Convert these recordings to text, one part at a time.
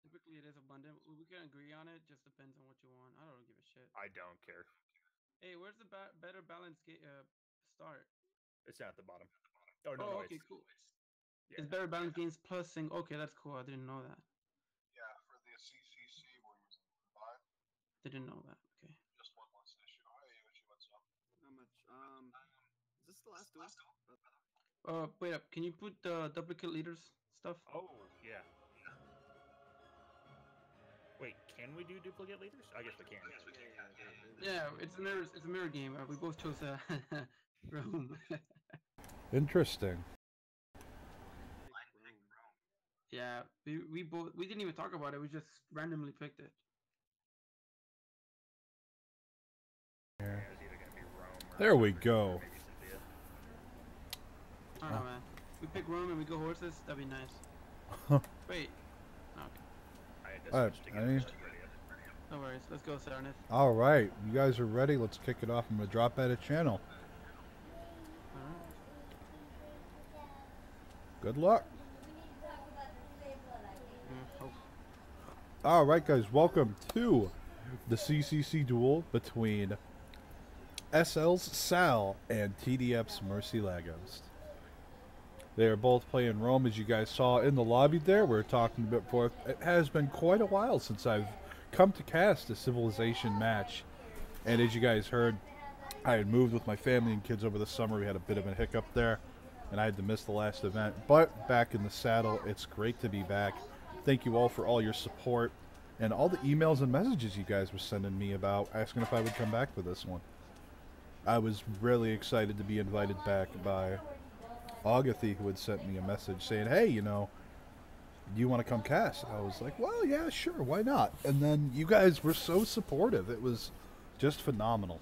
Typically, it is abundant. We can agree on it. Just depends on what you want. I don't give a shit. I don't care. Hey, where's the better balance start? It's down at the bottom. Oh no, Oh, no, okay, it's cool. yeah. It's better balance gains plus sing. Okay, that's cool. I didn't know that. Yeah, for the CCC, we're using 5. Didn't know that. Okay. Just one less issue. Hey, Yoshi, what's up? How much? Is this the last duel? Wait up. Can you put the duplicate leaders stuff? Oh yeah. Wait, can we do duplicate leaders? I guess we can. Yeah, it's a mirror. It's a mirror game. We both chose Rome. Interesting. Yeah, we didn't even talk about it. We just randomly picked it. Yeah, it's either gonna be Rome or There we go. maybe Cynthia. I don't know, man. We pick Rome and we go horses. That'd be nice. Wait. Okay. I had to switch to get this ready up. No worries. Let's go, Sarnith. All right, you guys are ready. Let's kick it off. I'm gonna drop at a channel. Good luck. All right, guys. Welcome to the CCC duel between S1AL and TDF's Murcie Lagos. They are both playing Rome, as you guys saw in the lobby there. We were talking a bit forth. It has been quite a while since I've come to cast a Civilization match. And as you guys heard, I had moved with my family and kids over the summer. We had a bit of a hiccup there, and I had to miss the last event. But back in the saddle, it's great to be back. Thank you all for all your support and all the emails and messages you guys were sending me about asking if I would come back for this one. I was really excited to be invited back by Agathy, who had sent me a message saying, hey, you know, do you want to come cast? I was like, well, yeah, sure, why not? And then you guys were so supportive. It was just phenomenal.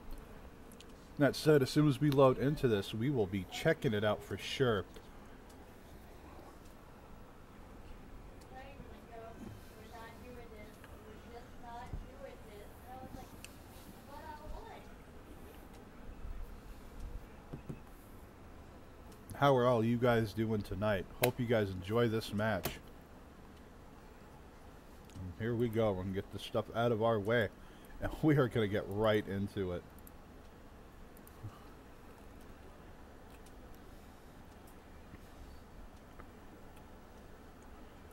That said, as soon as we load into this, we will be checking it out for sure. How are all you guys doing tonight? Hope you guys enjoy this match. And here we go. We're going to get this stuff out of our way. And we are going to get right into it.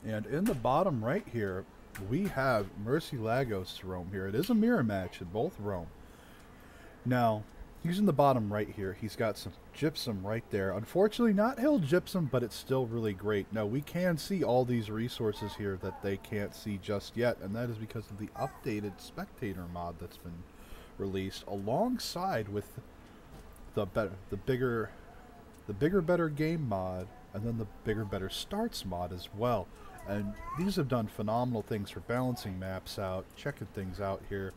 And in the bottom right here, we have Murcie Lagos to roam here. It is a mirror match in both roam. Now, he's in the bottom right here. He's got some gypsum right there. Unfortunately, not hill gypsum, but it's still really great. Now, we can see all these resources here that they can't see just yet, and that is because of the updated spectator mod that's been released alongside with the bigger, better game mod, and then the bigger, better starts mod as well. And these have done phenomenal things for balancing maps out, checking things out here.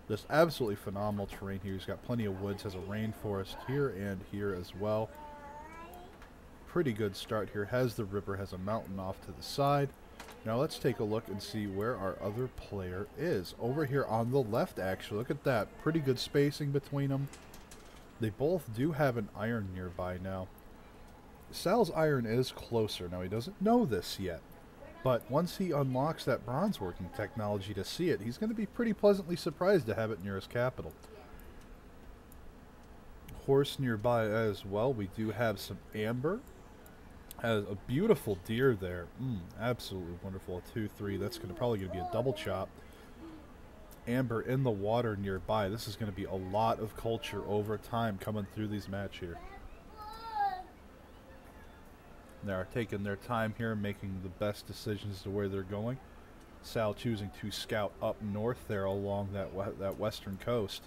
Just absolutely phenomenal terrain here. He's got plenty of woods, has a rainforest here and here as well. Pretty good start here. Has the river, has a mountain off to the side. Now let's take a look and see where our other player is. Over here on the left, actually. Look at that. Pretty good spacing between them. They both do have an iron nearby now. Sal's iron is closer. Now he doesn't know this yet. But once he unlocks that bronze working technology to see it, he's going to be pretty pleasantly surprised to have it near his capital. Horse nearby as well. We do have some amber. Has a beautiful deer there. Absolutely wonderful. A 2-3. That's probably going to be a double chop. Amber in the water nearby. This is going to be a lot of culture over time coming through these match here. They're taking their time here, making the best decisions to where they're going. Sal choosing to scout up north there along that western coast.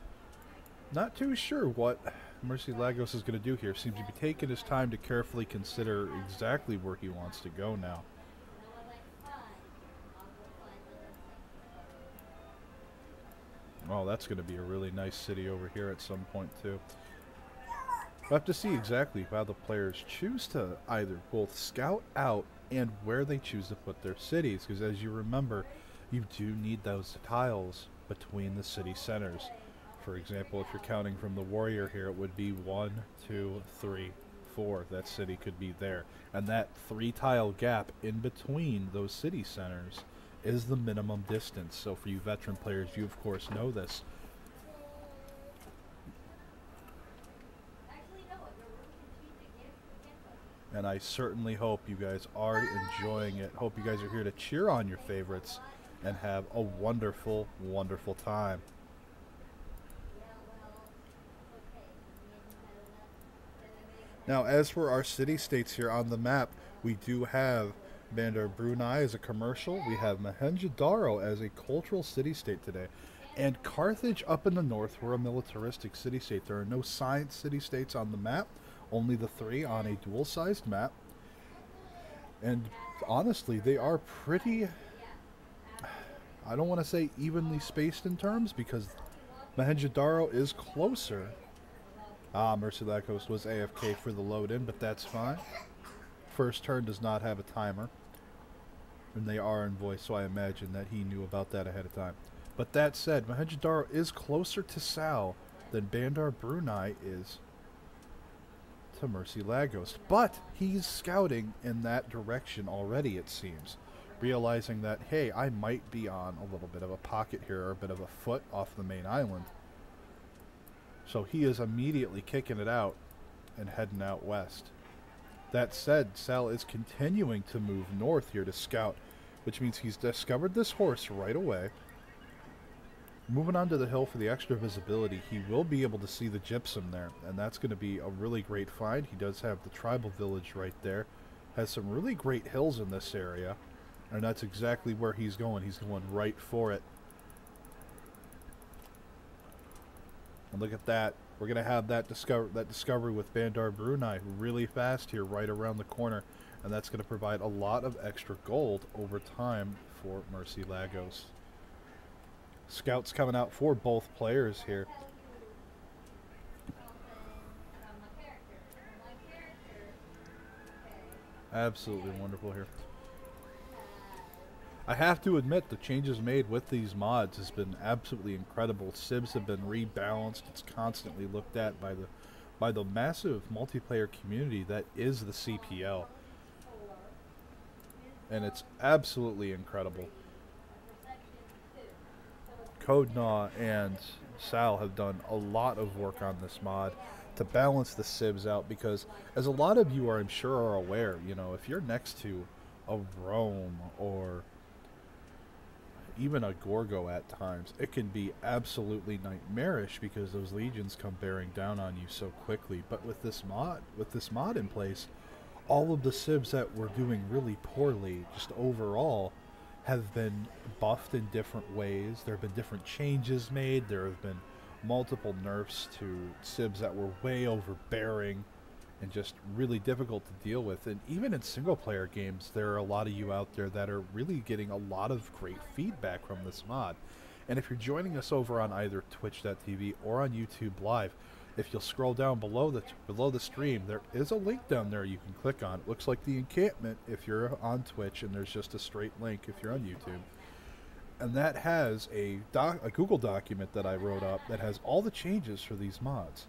Not too sure what Murcie Lagos is going to do here. Seems to be taking his time to carefully consider exactly where he wants to go now. Oh, that's going to be a really nice city over here at some point too. We'll have to see exactly how the players choose to either both scout out and where they choose to put their cities, because as you remember, you do need those tiles between the city centers. For example, if you're counting from the warrior here, it would be 1, 2, 3, before that city could be there. And that 3-tile gap in between those city centers is the minimum distance. So for you veteran players, you of course know this. And I certainly hope you guys are enjoying it. Hope you guys are here to cheer on your favorites and have a wonderful, wonderful time. Now, as for our city-states here on the map, we do have Bandar Brunei as a commercial. We have Mohenjo-Daro as a cultural city-state today. And Carthage up in the north, we're a militaristic city-state. There are no science city-states on the map, only the 3 on a dual-sized map. And honestly, they are pretty, I don't want to say evenly spaced in terms, because Mohenjo-Daro is closer. Murcie Lagos was AFK for the load-in, but that's fine. First turn does not have a timer. And they are in voice, so I imagine that he knew about that ahead of time. But that said, Mohenjo-Daro is closer to S1AL than Bandar Brunei is to Murcie Lagos. But he's scouting in that direction already, it seems. Realizing that, hey, I might be on a little bit of a pocket here, or a bit of a foot off the main island. So he is immediately kicking it out and heading out west. That said, S1AL is continuing to move north here to scout, which means he's discovered this horse right away. Moving onto the hill for the extra visibility, he will be able to see the gypsum there, and that's going to be a really great find. He does have the tribal village right there. Has some really great hills in this area, and that's exactly where he's going. He's going right for it. And look at that. We're going to have that discovery with Bandar Brunei really fast here, right around the corner. And that's going to provide a lot of extra gold over time for Murcie Lagos. Scouts coming out for both players here. Absolutely wonderful here. I have to admit, the changes made with these mods has been absolutely incredible. Civs have been rebalanced. It's constantly looked at by the massive multiplayer community that is the CPL. And it's absolutely incredible. CodeNaw and S1AL have done a lot of work on this mod to balance the civs out, because as a lot of you are, I'm sure, are aware, you know, if you're next to a Rome or even a Gorgo at times, it can be absolutely nightmarish because those legions come bearing down on you so quickly. But with this mod in place, all of the civs that were doing really poorly, just overall, have been buffed in different ways. There have been different changes made. There have been multiple nerfs to civs that were way overbearing and just really difficult to deal with. And even in single-player games, there are a lot of you out there that are really getting a lot of great feedback from this mod. And if you're joining us over on either twitch.tv or on YouTube Live, if you'll scroll down below the stream, there is a link down there you can click on. It looks like the encampment if you're on Twitch, and there's just a straight link if you're on YouTube. And that has a Google document that I wrote up that has all the changes for these mods.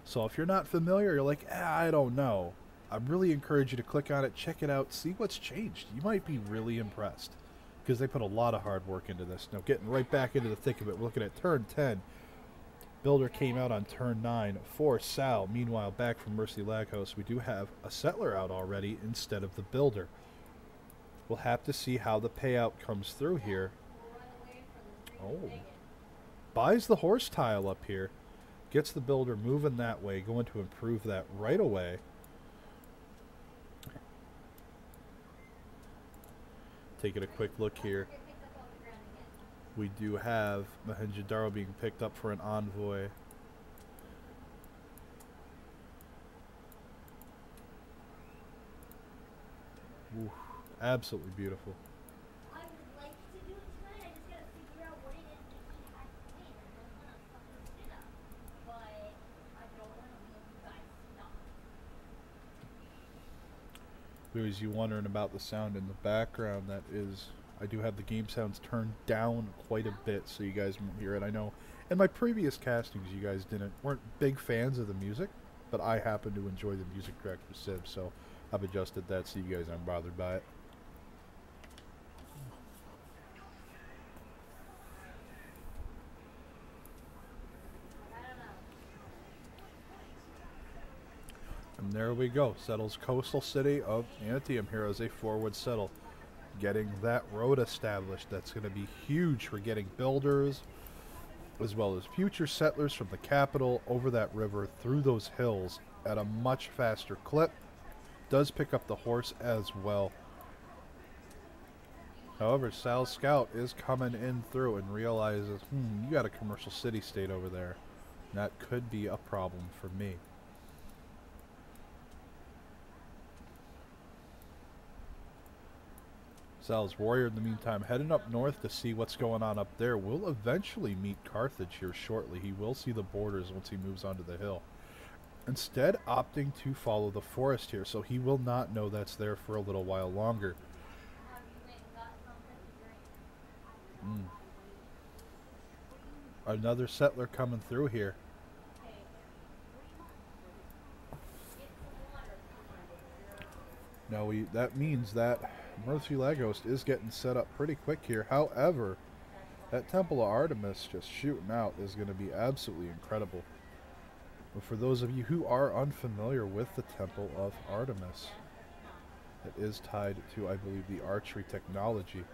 So if you're not familiar, you're like, I don't know, I really encourage you to click on it, check it out, see what's changed. You might be really impressed, because they put a lot of hard work into this. Now, getting right back into the thick of it, we're looking at turn 10. Builder came out on turn 9 for S1AL. Meanwhile, back from Murcie Lagos, we do have a settler out already instead of the builder. We'll have to see how the payout comes through here. Oh. Buys the horse tile up here. Gets the builder moving that way. Going to improve that right away. Taking a quick look here. We do have Mohenjo-Daro being picked up for an envoy. Ooh, absolutely beautiful. I would like to do it tonight. I just gotta figure out what it is that he has planned. I don't wanna fuck this shit up, but I don't wanna leave you guys stuck. Viewers, you wondering about the sound in the background, that is, I do have the game sounds turned down quite a bit so you guys won't hear it. I know in my previous castings you guys weren't big fans of the music. but I happen to enjoy the music track for Civ, so I've adjusted that so you guys aren't bothered by it. And there we go. Settles coastal city of Antium here as a forward settle. Getting that road established. That's going to be huge for getting builders, as well as future settlers from the capital over that river through those hills at a much faster clip. Does pick up the horse as well. However, Sal's scout is coming in through and realizes, you got a commercial city-state over there. That could be a problem for me. Sal's warrior, in the meantime, heading up north to see what's going on up there. Will eventually meet Carthage here shortly. He will see the borders once he moves onto the hill. Instead, opting to follow the forest here, so he will not know that's there for a little while longer. Another settler coming through here. Now that means that Murcie Lagos is getting set up pretty quick here. However, that Temple of Artemis just shooting out is going to be absolutely incredible. But for those of you who are unfamiliar with the Temple of Artemis, it is tied to, I believe, the archery technology.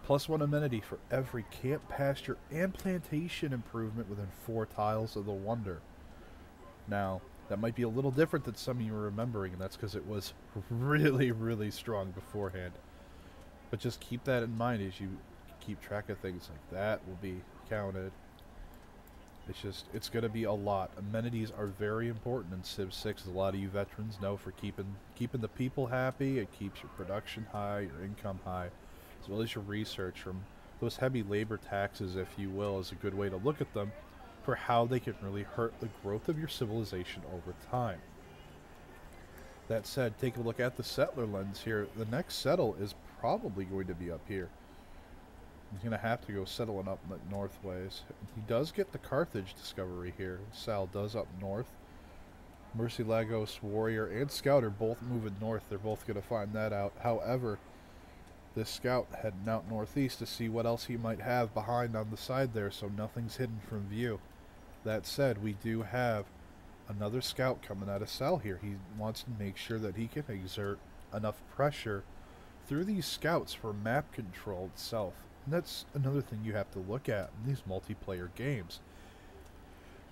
+1 amenity for every camp, pasture, and plantation improvement within 4 tiles of the Wonder. Now, that might be a little different than some of you are remembering, and that's because it was really, really strong beforehand. But just keep that in mind as you keep track of things like that will be counted. It's going to be a lot. Amenities are very important in Civ 6, as a lot of you veterans know, for keeping the people happy. It keeps your production high, your income high, as well as your research. From those heavy labor taxes, if you will, is a good way to look at them for how they can really hurt the growth of your civilization over time. That said, take a look at the settler lens here. The next settle is probably going to be up here. He's going to have to go settling up in the north ways. He does get the Carthage discovery here. Sal does up north. Murcie Lagos warrior and scout are both moving north. They're both going to find that out. However, this scout heading out northeast to see what else he might have behind on the side there, so nothing's hidden from view. That said, we do have another scout coming out of Sal here. He wants to make sure that he can exert enough pressure through these scouts for map control itself. And that's another thing you have to look at in these multiplayer games.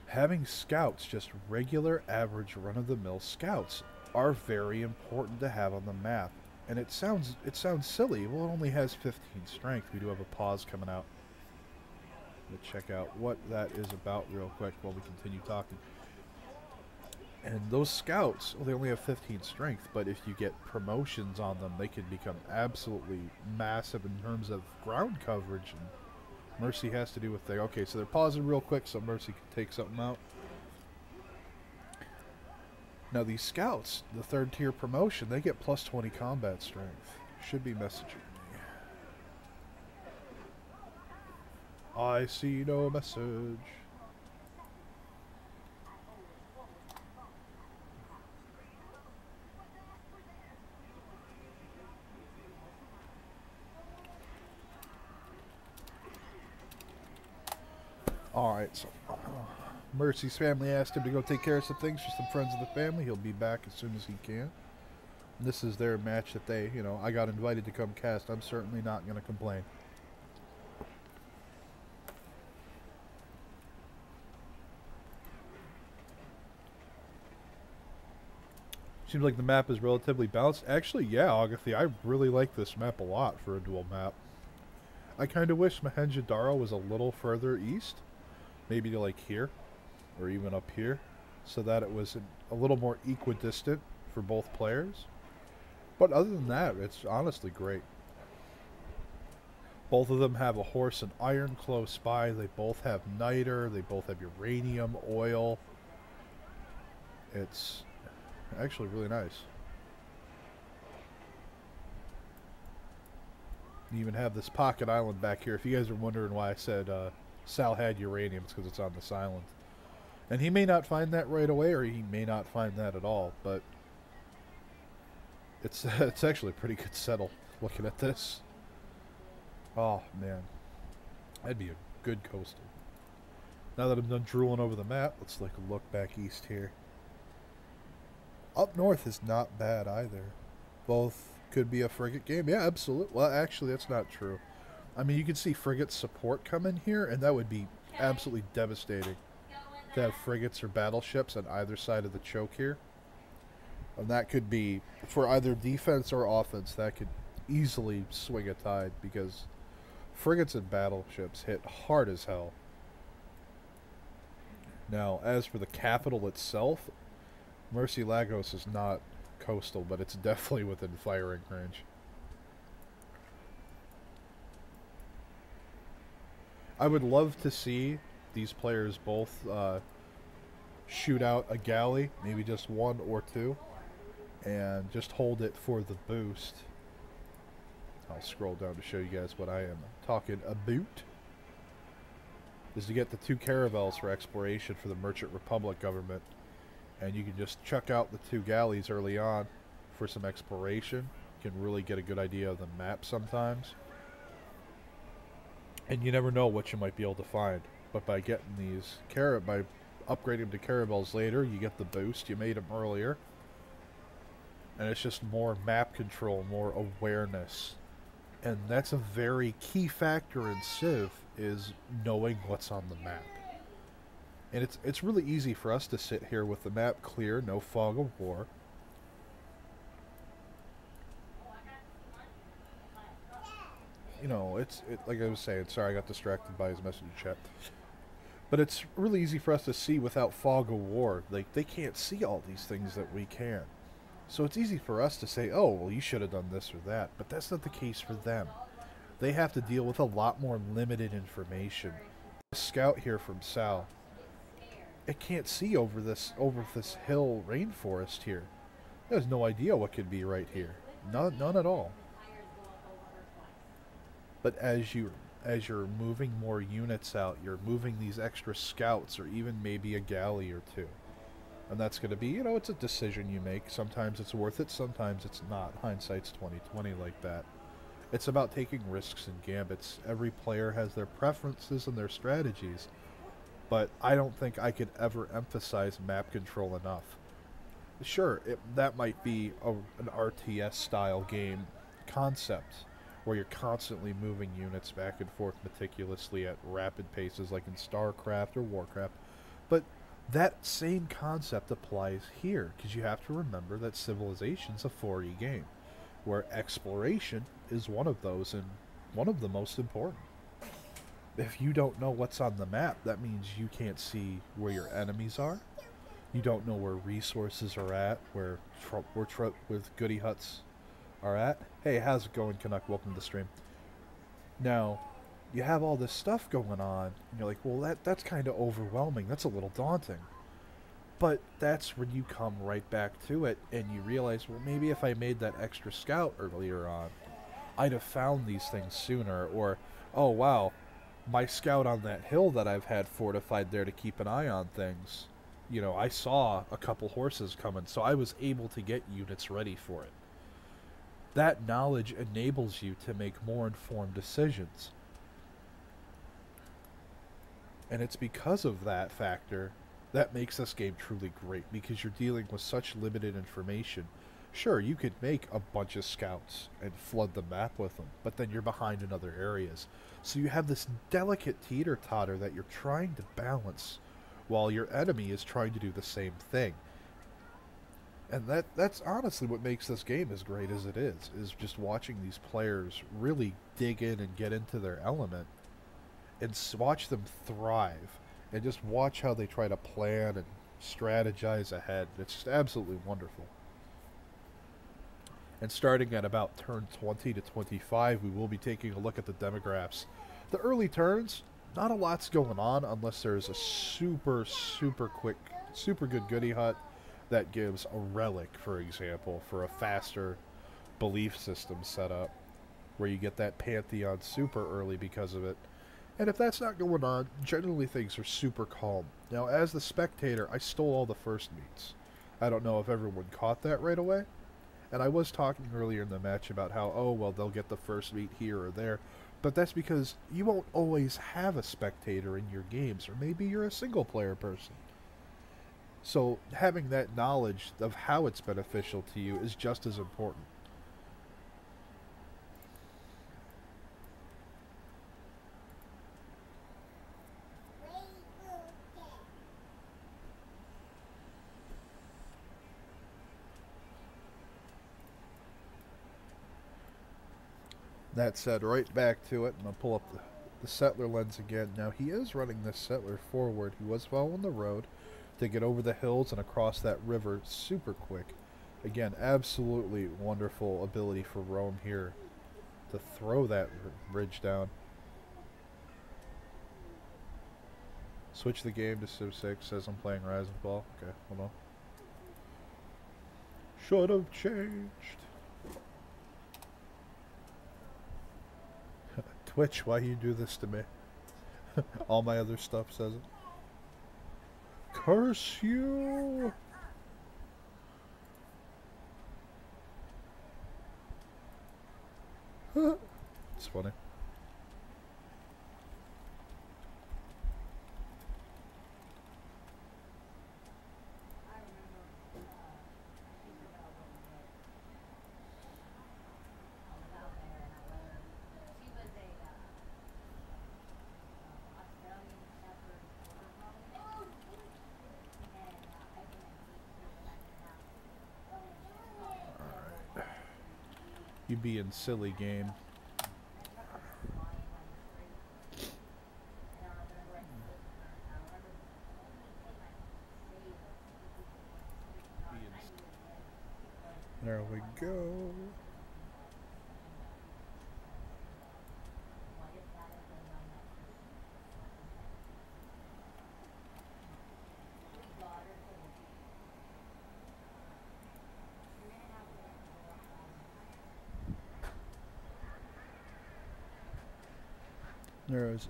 Having scouts, just regular average run-of-the-mill scouts, are very important to have on the map. And it sounds silly. Well, it only has 15 strength. We do have a pause coming out. Let's check out what that is about real quick while we continue talking. And those scouts, well, they only have 15 strength, but if you get promotions on them, they can become absolutely massive in terms of ground coverage. And Murcie has to do with things. Okay, so they're pausing real quick so Murcie can take something out. Now these scouts, the 3rd tier promotion, they get +20 combat strength. Should be messaging me. I see no message. Alright, so Murcie's family asked him to go take care of some things for some friends of the family. He'll be back as soon as he can. And this is their match that they, I got invited to come cast. I'm certainly not going to complain. Seems like the map is relatively balanced. Actually, yeah, Agathy, I really like this map a lot for a dual map. I kind of wish Mohenjo-Daro was a little further east. Maybe to like here, or even up here, so that it was a little more equidistant for both players. But other than that, it's honestly great. Both of them have a horse and iron close by. They both have niter. They both have uranium, oil. It's actually really nice. You even have this pocket island back here. If you guys are wondering why I said Sal had uranium, it's because it's on this island. And he may not find that right away, or he may not find that at all, but it's it's actually a pretty good settle looking at this. Oh, man. That'd be a good coastal. Now that I'm done drooling over the map, let's take a look back east here. Up north is not bad either. Both could be a frigate game. Yeah, absolutely. Well, actually, that's not true. I mean, you could see frigate support come in here, and that would be absolutely devastating to have frigates or battleships on either side of the choke here. And that could be, for either defense or offense, that could easily swing a tide, because frigates and battleships hit hard as hell. Now, as for the capital itself, Murcie Lagos is not coastal, but it's definitely within firing range. I would love to see these players both shoot out a galley, maybe just one or two, and just hold it for the boost. I'll scroll down to show you guys what I am talking about. Is to get the 2 caravels for exploration for the Merchant Republic government. And you can just chuck out the 2 galleys early on for some exploration. You can really get a good idea of the map sometimes. And you never know what you might be able to find. But by getting these by upgrading them to caravels later, you get the boost. You made them earlier. And it's just more map control, more awareness. And that's a very key factor in Civ, is knowing what's on the map. And it's really easy for us to sit here with the map clear, no fog of war. You know, like I was saying, sorry I got distracted by his message chat. But it's really easy for us to see without fog of war. Like, they can't see all these things that we can. So it's easy for us to say, oh, well, you should have done this or that. But that's not the case for them. They have to deal with a lot more limited information. A scout here from S1AL, it can't see over this hill rainforest here. It has no idea what could be right here. None at all. But as you're moving more units out, you're moving these extra scouts, or even maybe a galley or 2. And that's going to be, you know, it's a decision you make. Sometimes it's worth it, sometimes it's not. Hindsight's 20/20 like that. It's about taking risks and gambits. Every player has their preferences and their strategies. But I don't think I could ever emphasize map control enough. Sure, that might be an RTS style game concept, where you're constantly moving units back and forth meticulously at rapid paces like in StarCraft or Warcraft. But that same concept applies here, because you have to remember that Civilization's a 4E game, where exploration is one of those, and one of the most important. If you don't know what's on the map, that means you can't see where your enemies are. You don't know where resources are at, where with goody huts are at. Hey, how's it going, Canuck? Welcome to the stream. Now, you have all this stuff going on, and you're like, well, that's kind of overwhelming. That's a little daunting. But that's when you come right back to it, and you realize, well, maybe if I made that extra scout earlier on, I'd have found these things sooner. Or, oh, wow, my scout on that hill that I've had fortified there to keep an eye on things, you know, I saw a couple horses coming, so I was able to get units ready for it. That knowledge enables you to make more informed decisions. And it's because of that factor that makes this game truly great, because you're dealing with such limited information. Sure, you could make a bunch of scouts and flood the map with them, but then you're behind in other areas. So you have this delicate teeter-totter that you're trying to balance, while your enemy is trying to do the same thing. And that's honestly what makes this game as great as it is just watching these players really dig in and get into their element, and watch them thrive, and just watch how they try to plan and strategize ahead. It's just absolutely wonderful. And starting at about turn 20 to 25, we will be taking a look at the demographics. The early turns, not a lot's going on unless there's a super quick, super good goody hut that gives a relic, for example, for a faster belief system setup, where you get that Pantheon super early because of it. And if that's not going on, generally things are super calm. Now, as the spectator, I stole all the first meets. I don't know if everyone caught that right away. And I was talking earlier in the match about how, oh, well, they'll get the first meet here or there. But that's because you won't always have a spectator in your games, or maybe you're a single-player person. So having that knowledge of how it's beneficial to you is just as important. That said, right back to it, and I'll pull up the settler lens again. Now, he is running this settler forward. He was following the road to get over the hills and across that river super quick. Again, absolutely wonderful ability for Rome here to throw that bridge down. Switch the game to Civ 6, says I'm playing Rise and Fall. Okay, hold on. Should have changed. Twitch, why you do this to me? All my other stuff says it. Curse you! It's funny. You being silly, game. There we go.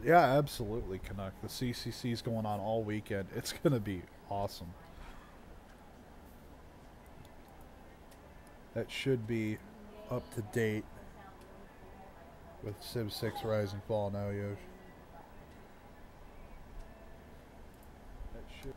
Yeah, absolutely, Canuck. The CCC is going on all weekend. It's going to be awesome. That should be up to date with Civ 6 Rise and Fall now, Yosh. That should...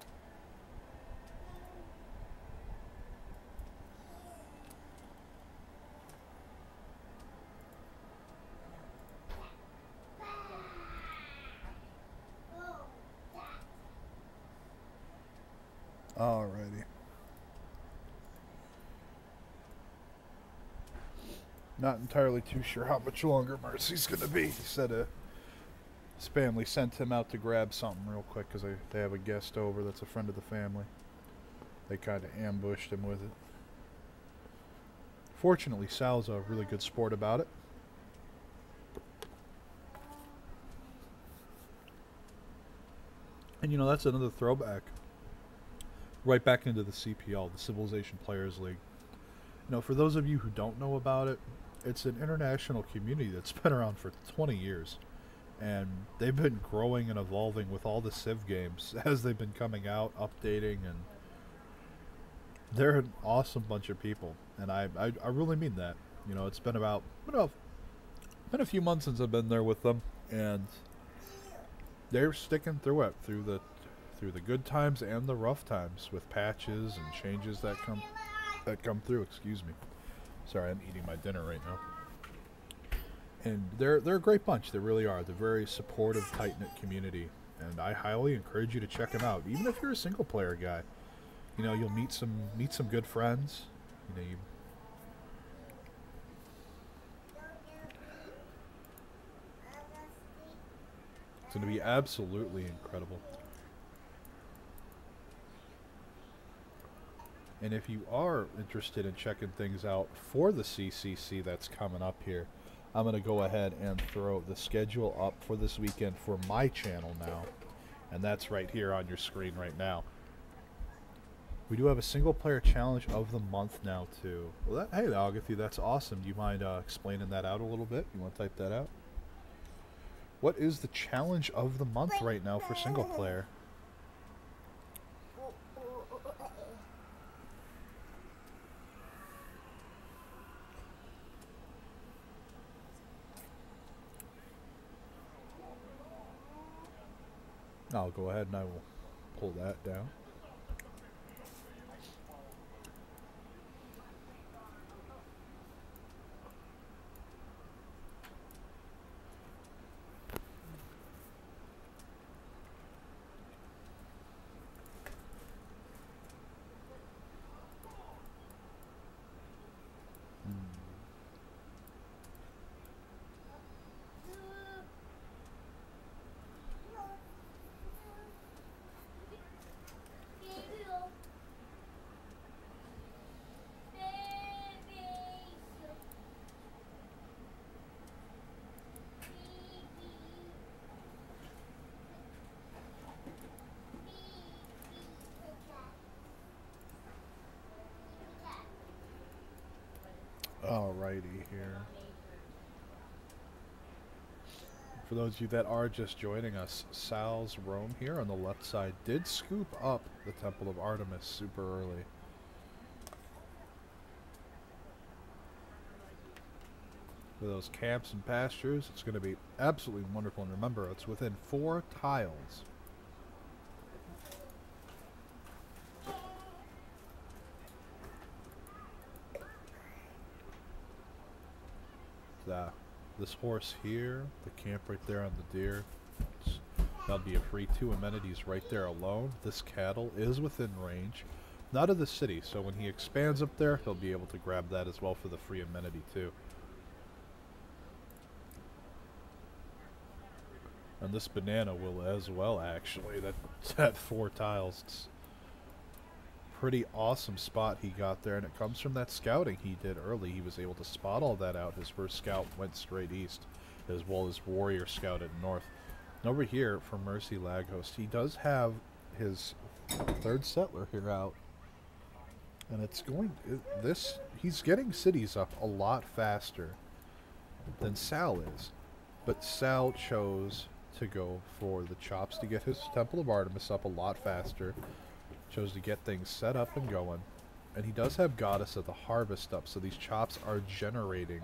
Alrighty. Not entirely too sure how much longer Murcie's gonna be. He said his family sent him out to grab something real quick because they have a guest over that's a friend of the family. They kind of ambushed him with it. Fortunately, Sal's a really good sport about it. And you know, that's another throwback. Right back into the CPL, the Civilization Players League. You know, for those of you who don't know about it, it's an international community that's been around for 20 years. And they've been growing and evolving with all the Civ games as they've been coming out, updating, and they're an awesome bunch of people. And I really mean that. You know, it's been a few months since I've been there with them, and they're sticking through it, through the good times and the rough times, with patches and changes that come through. Excuse me. Sorry, I'm eating my dinner right now. And they're a great bunch. They really are. They're a very supportive, tight-knit community, and I highly encourage you to check them out. Even if you're a single-player guy, you know, you'll meet some good friends. You know, it's going to be absolutely incredible. And if you are interested in checking things out for the CCC that's coming up here, I'm going to go ahead and throw the schedule up for this weekend for my channel now. And that's right here on your screen right now. We do have a single player challenge of the month now too. Well, hey Agathy, that's awesome. Do you mind explaining that out a little bit? You want to type that out? what is the challenge of the month right now for single player? I'll go ahead and I will pull that down. Alrighty here. For those of you that are just joining us, S1AL's roam here on the left side did scoop up the Temple of Artemis super early. For those camps and pastures, it's going to be absolutely wonderful. And remember, it's within 4 tiles. This horse here, the camp right there on the deer, that'll be a free 2 amenities right there alone. This cattle is within range, not of the city, so when he expands up there, he'll be able to grab that as well for the free amenity too. And this banana will as well, actually. That's at 4 tiles. It's pretty awesome spot he got there, and it comes from that scouting he did early. He was able to spot all that out. His first scout went straight east, as well as warrior scouted north. And over here for Murcie Laghost, he does have his 3rd settler here out, and it's going he's getting cities up a lot faster than S1AL is, but S1AL chose to go for the chops to get his Temple of Artemis up a lot faster. Chose to get things set up and going, and he does have Goddess of the Harvest up, so these chops are generating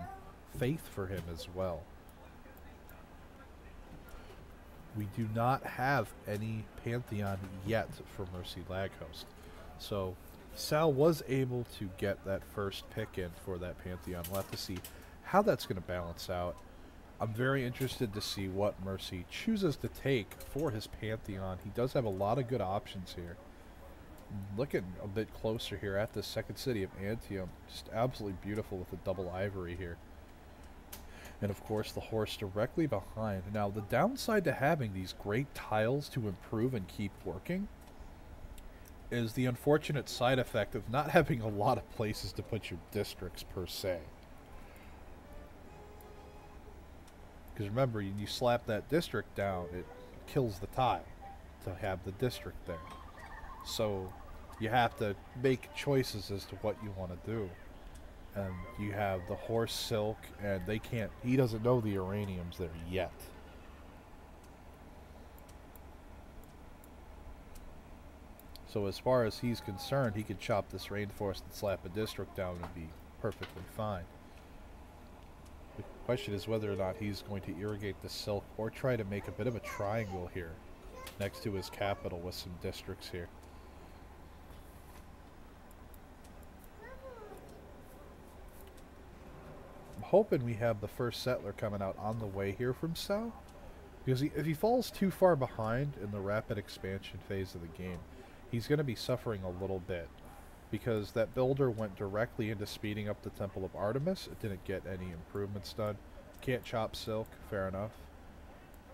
faith for him as well. We do not have any Pantheon yet for Murcie Laghost, so S1AL was able to get that first pick in for that Pantheon. We'll have to see how that's going to balance out. I'm very interested to see what Murcie chooses to take for his Pantheon. He does have a lot of good options here. Looking a bit closer here at the second city of Antium, just absolutely beautiful with the double ivory here. And of course the horse directly behind. Now the downside to having these great tiles to improve and keep working is the unfortunate side effect of not having a lot of places to put your districts per se. Because remember, you slap that district down, it kills the tile to have the district there. So you have to make choices as to what you want to do. And you have the horse silk, and he doesn't know the uranium's there yet. So as far as he's concerned, he could chop this rainforest and slap a district down and be perfectly fine. The question is whether or not he's going to irrigate the silk or try to make a bit of a triangle here next to his capital with some districts here. I'm hoping we have the first settler coming out on the way here from S1AL, because if he falls too far behind in the rapid expansion phase of the game, he's going to be suffering a little bit, because that builder went directly into speeding up the Temple of Artemis. It didn't get any improvements done. Can't chop silk, fair enough.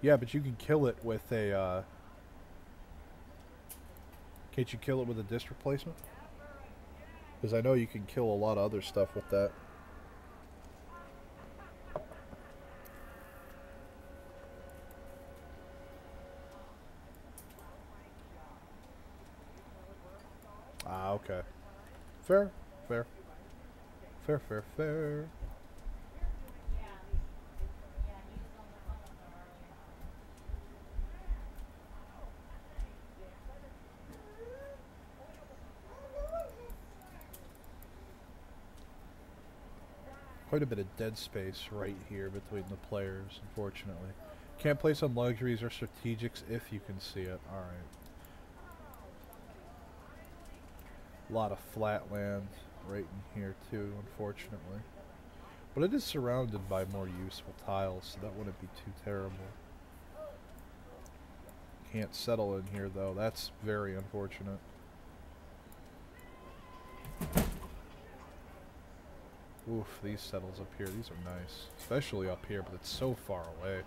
Yeah, but you can kill it with a can't you kill it with a district placement? Because I know you can kill a lot of other stuff with that. Ah, okay. Fair, fair. Fair, fair, fair. quite a bit of dead space right here between the players, unfortunately. Can't place on luxuries or strategics if you can see it. Alright. A lot of flat land right in here too, unfortunately. But it is surrounded by more useful tiles, so that wouldn't be too terrible. Can't settle in here though, that's very unfortunate. Oof, these settles up here, these are nice. Especially up here, but it's so far away.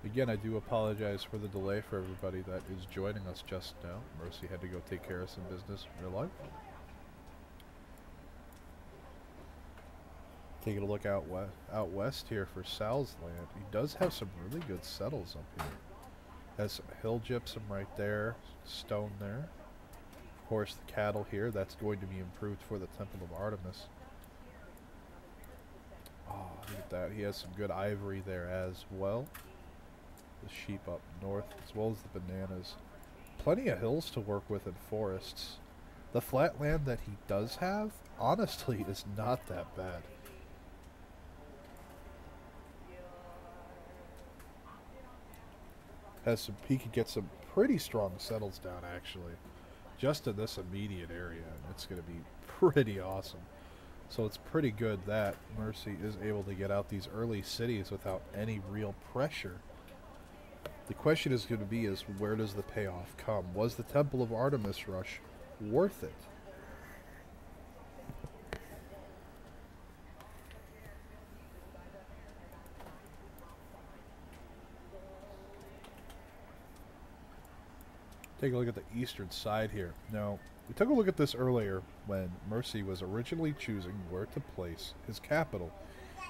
Again, I do apologize for the delay for everybody that is joining us just now. Murcie had to go take care of some business in real life. Taking a look out west here for Sal's land. He does have some really good settles up here. Has some hill gypsum right there, stone there. Of course, the cattle here, that's going to be improved for the Temple of Artemis. Oh, look at that. He has some good ivory there as well. The sheep up north, as well as the bananas. Plenty of hills to work with and forests. The flat land that he does have, honestly, is not that bad. He could get some pretty strong settles down, actually. Just in this immediate area, and it's going to be pretty awesome. So it's pretty good that Murcie is able to get out these early cities without any real pressure. The question is going to be is where does the payoff come? Was the Temple of Artemis rush worth it? Take a look at the eastern side here. Now, we took a look at this earlier when Murcie was originally choosing where to place his capital.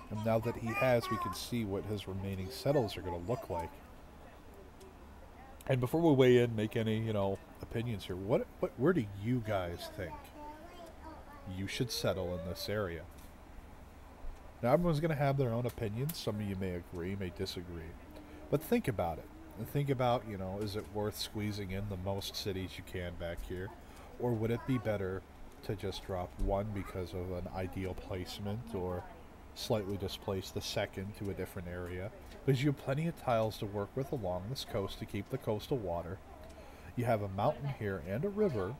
And now that he has, we can see what his remaining settles are going to look like. And before we weigh in, make any, opinions here, where do you guys think you should settle in this area? Now, everyone's going to have their own opinions. Some of you may agree, may disagree. But think about it. And think about, is it worth squeezing in the most cities you can back here? Or would it be better to just drop one because of an ideal placement or slightly displace the second to a different area? Because you have plenty of tiles to work with along this coast to keep the coastal water. You have a mountain here and a river,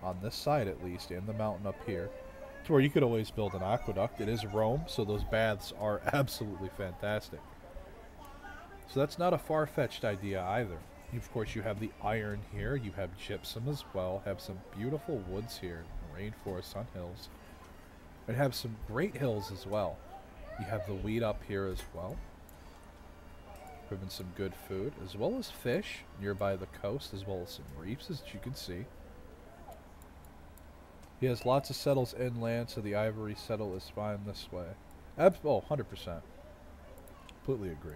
on this side at least, and the mountain up here, to where you could always build an aqueduct. It is Rome, so those baths are absolutely fantastic. So that's not a far-fetched idea either. Of course, you have the iron here. You have gypsum as well. Have some beautiful woods here. Rainforest on hills. And have some great hills as well. You have the wheat up here as well. Proving some good food, as well as fish nearby the coast, as well as some reefs, as you can see. He has lots of settles inland, so the ivory settle is fine this way. 100%. Completely agree.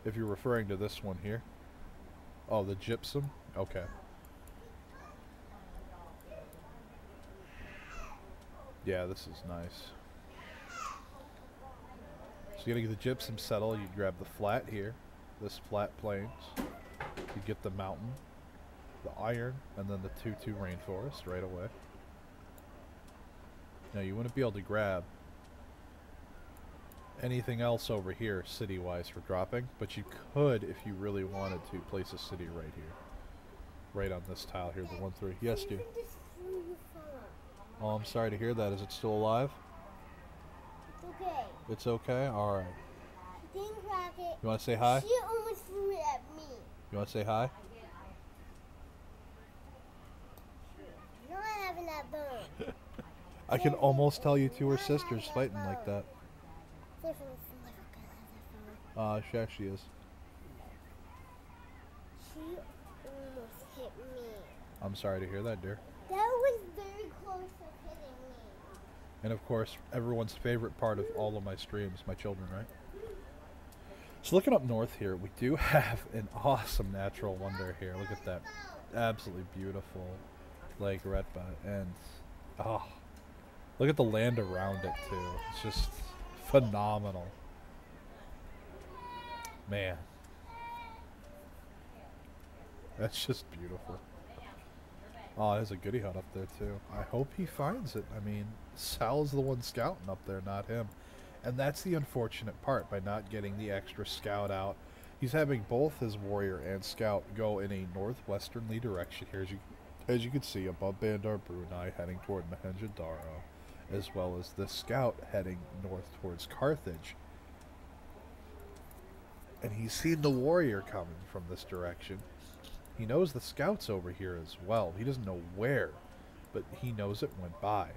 If you're referring to this one here. Oh, the gypsum? Okay. Yeah, this is nice. So you gotta get the gypsum settle, you grab the flat here, this flat plains. You get the mountain, the iron, and then the 2-2 rainforest right away. Now you wouldn't be able to grab anything else over here city-wise for dropping, but you could, if you really wanted to, place a city right here. Right on this tile here, the 1-3. Yes, dude. Oh, I'm sorry to hear that. Is it still alive? It's okay. It's okay? Alright. Didn't crack it. You want to say hi? She almost threw it at me. You want to say hi? You're not having that bone. I can almost tell you two are sisters fighting like that. She actually is. She almost hit me. I'm sorry to hear that, dear. That was very close to hitting me. And of course, everyone's favorite part of all of my streams, my children, right? So looking up north here, we do have an awesome natural wonder here. Look at that absolutely beautiful Lake Retba. And, oh, look at the land around it, too. It's just phenomenal. Man. That's just beautiful. Oh, there's a goody hut up there too. I hope he finds it. I mean, Sal's the one scouting up there, not him. And that's the unfortunate part by not getting the extra scout out. He's having both his warrior and scout go in a northwesternly direction here, as you can see above Bandar Brunei, heading toward Mohenjo-Daro, as well as the scout heading north towards Carthage. And he's seen the warrior coming from this direction. He knows the scout's over here as well. He doesn't know where, but he knows it went by.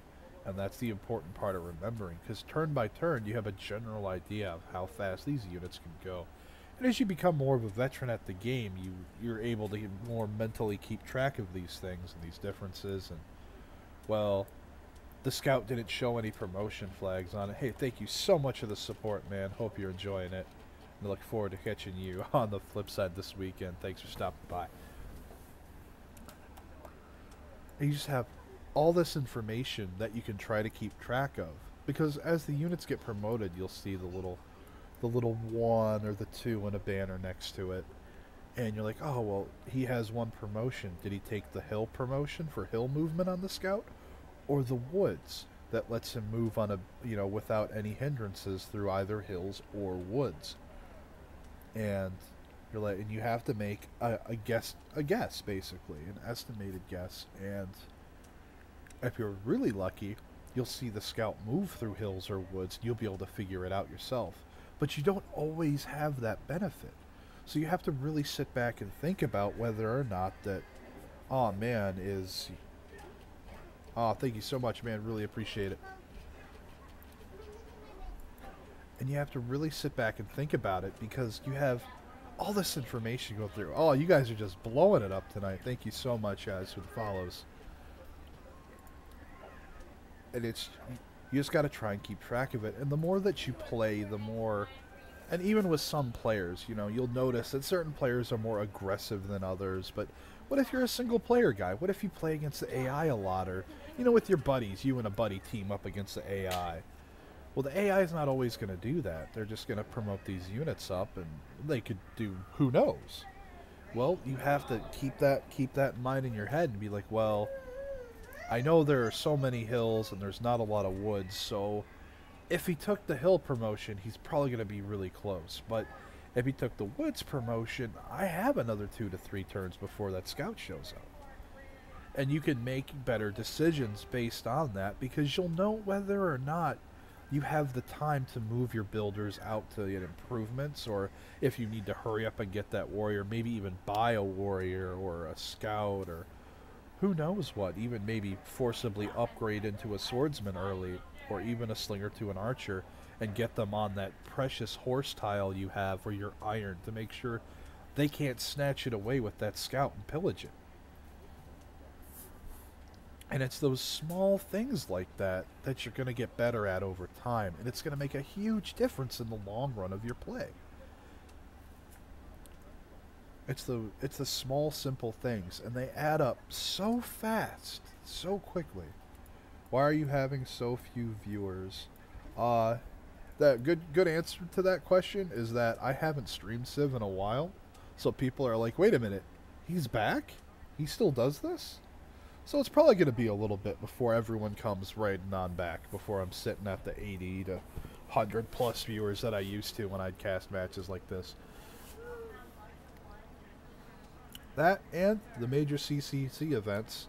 And that's the important part of remembering, because turn by turn you have a general idea of how fast these units can go. And as you become more of a veteran at the game, you're able to more mentally keep track of these things and these differences. And, well, the scout didn't show any promotion flags on it. Hey, thank you so much for the support, man. Hope you're enjoying it. I look forward to catching you on the flip side this weekend. Thanks for stopping by. And you just have all this information that you can try to keep track of, because as the units get promoted, you'll see the little 1 or the 2 and a banner next to it, and you're like, oh well, he has 1 promotion. Did he take the hill promotion for hill movement on the scout, or the woods that lets him move on a without any hindrances through either hills or woods? And you're like, and you have to make a guess basically, an estimated guess. And if you're really lucky, you'll see the scout move through hills or woods, and you'll be able to figure it out yourself. But you don't always have that benefit. So you have to really sit back and think about whether or not that, oh man, thank you so much, man, really appreciate it. And you have to really sit back and think about it, because you have all this information to go through. Oh, you guys are just blowing it up tonight. Thank you so much, guys, for the follows. And you just got to try and keep track of it. And the more that you play, the more, and even with some players, you'll notice that certain players are more aggressive than others. But what if you're a single player guy? What if you play against the AI a lot, or with your buddies, you and a buddy team up against the AI? Well, the AI is not always going to do that. They're just going to promote these units up, and they could do who knows. Well, you have to keep that in mind in your head and be like, well, I know there are so many hills and there's not a lot of woods, so if he took the hill promotion, he's probably going to be really close. But if he took the woods promotion, I have another 2 to 3 turns before that scout shows up. And you can make better decisions based on that, because you'll know whether or not you have the time to move your builders out to get improvements, or if you need to hurry up and get that warrior, maybe even buy a warrior or a scout, or who knows what, even maybe forcibly upgrade into a swordsman early, or even a slinger to an archer, and get them on that precious horse tile you have for your iron to make sure they can't snatch it away with that scout and pillage it. And it's those small things like that that you're going to get better at over time, and it's going to make a huge difference in the long run of your play. It's the small, simple things, and they add up so fast, so quickly. Why are you having so few viewers? The good answer to that question is that I haven't streamed Civ in a while, so people are like, wait a minute, he's back? He still does this? So it's probably going to be a little bit before everyone comes riding on back, before I'm sitting at the 80 to 100 plus viewers that I used to when I'd cast matches like this. That and the major CCC events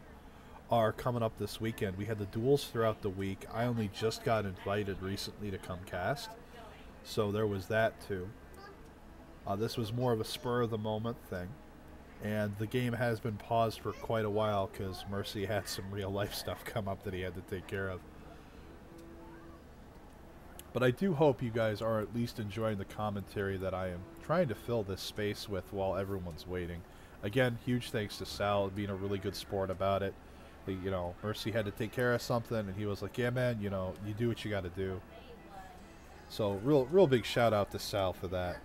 are coming up this weekend. We had the duels throughout the week. I only just got invited recently to come cast, so there was that too. This was more of a spur of the moment thing. And the game has been paused for quite a while because Murcie had some real life stuff come up that he had to take care of. But I do hope you guys are at least enjoying the commentary that I am trying to fill this space with while everyone's waiting. Again, huge thanks to Sal being a really good sport about it. Murcie had to take care of something, and he was like, yeah, man, you do what you got to do. So real big shout out to Sal for that.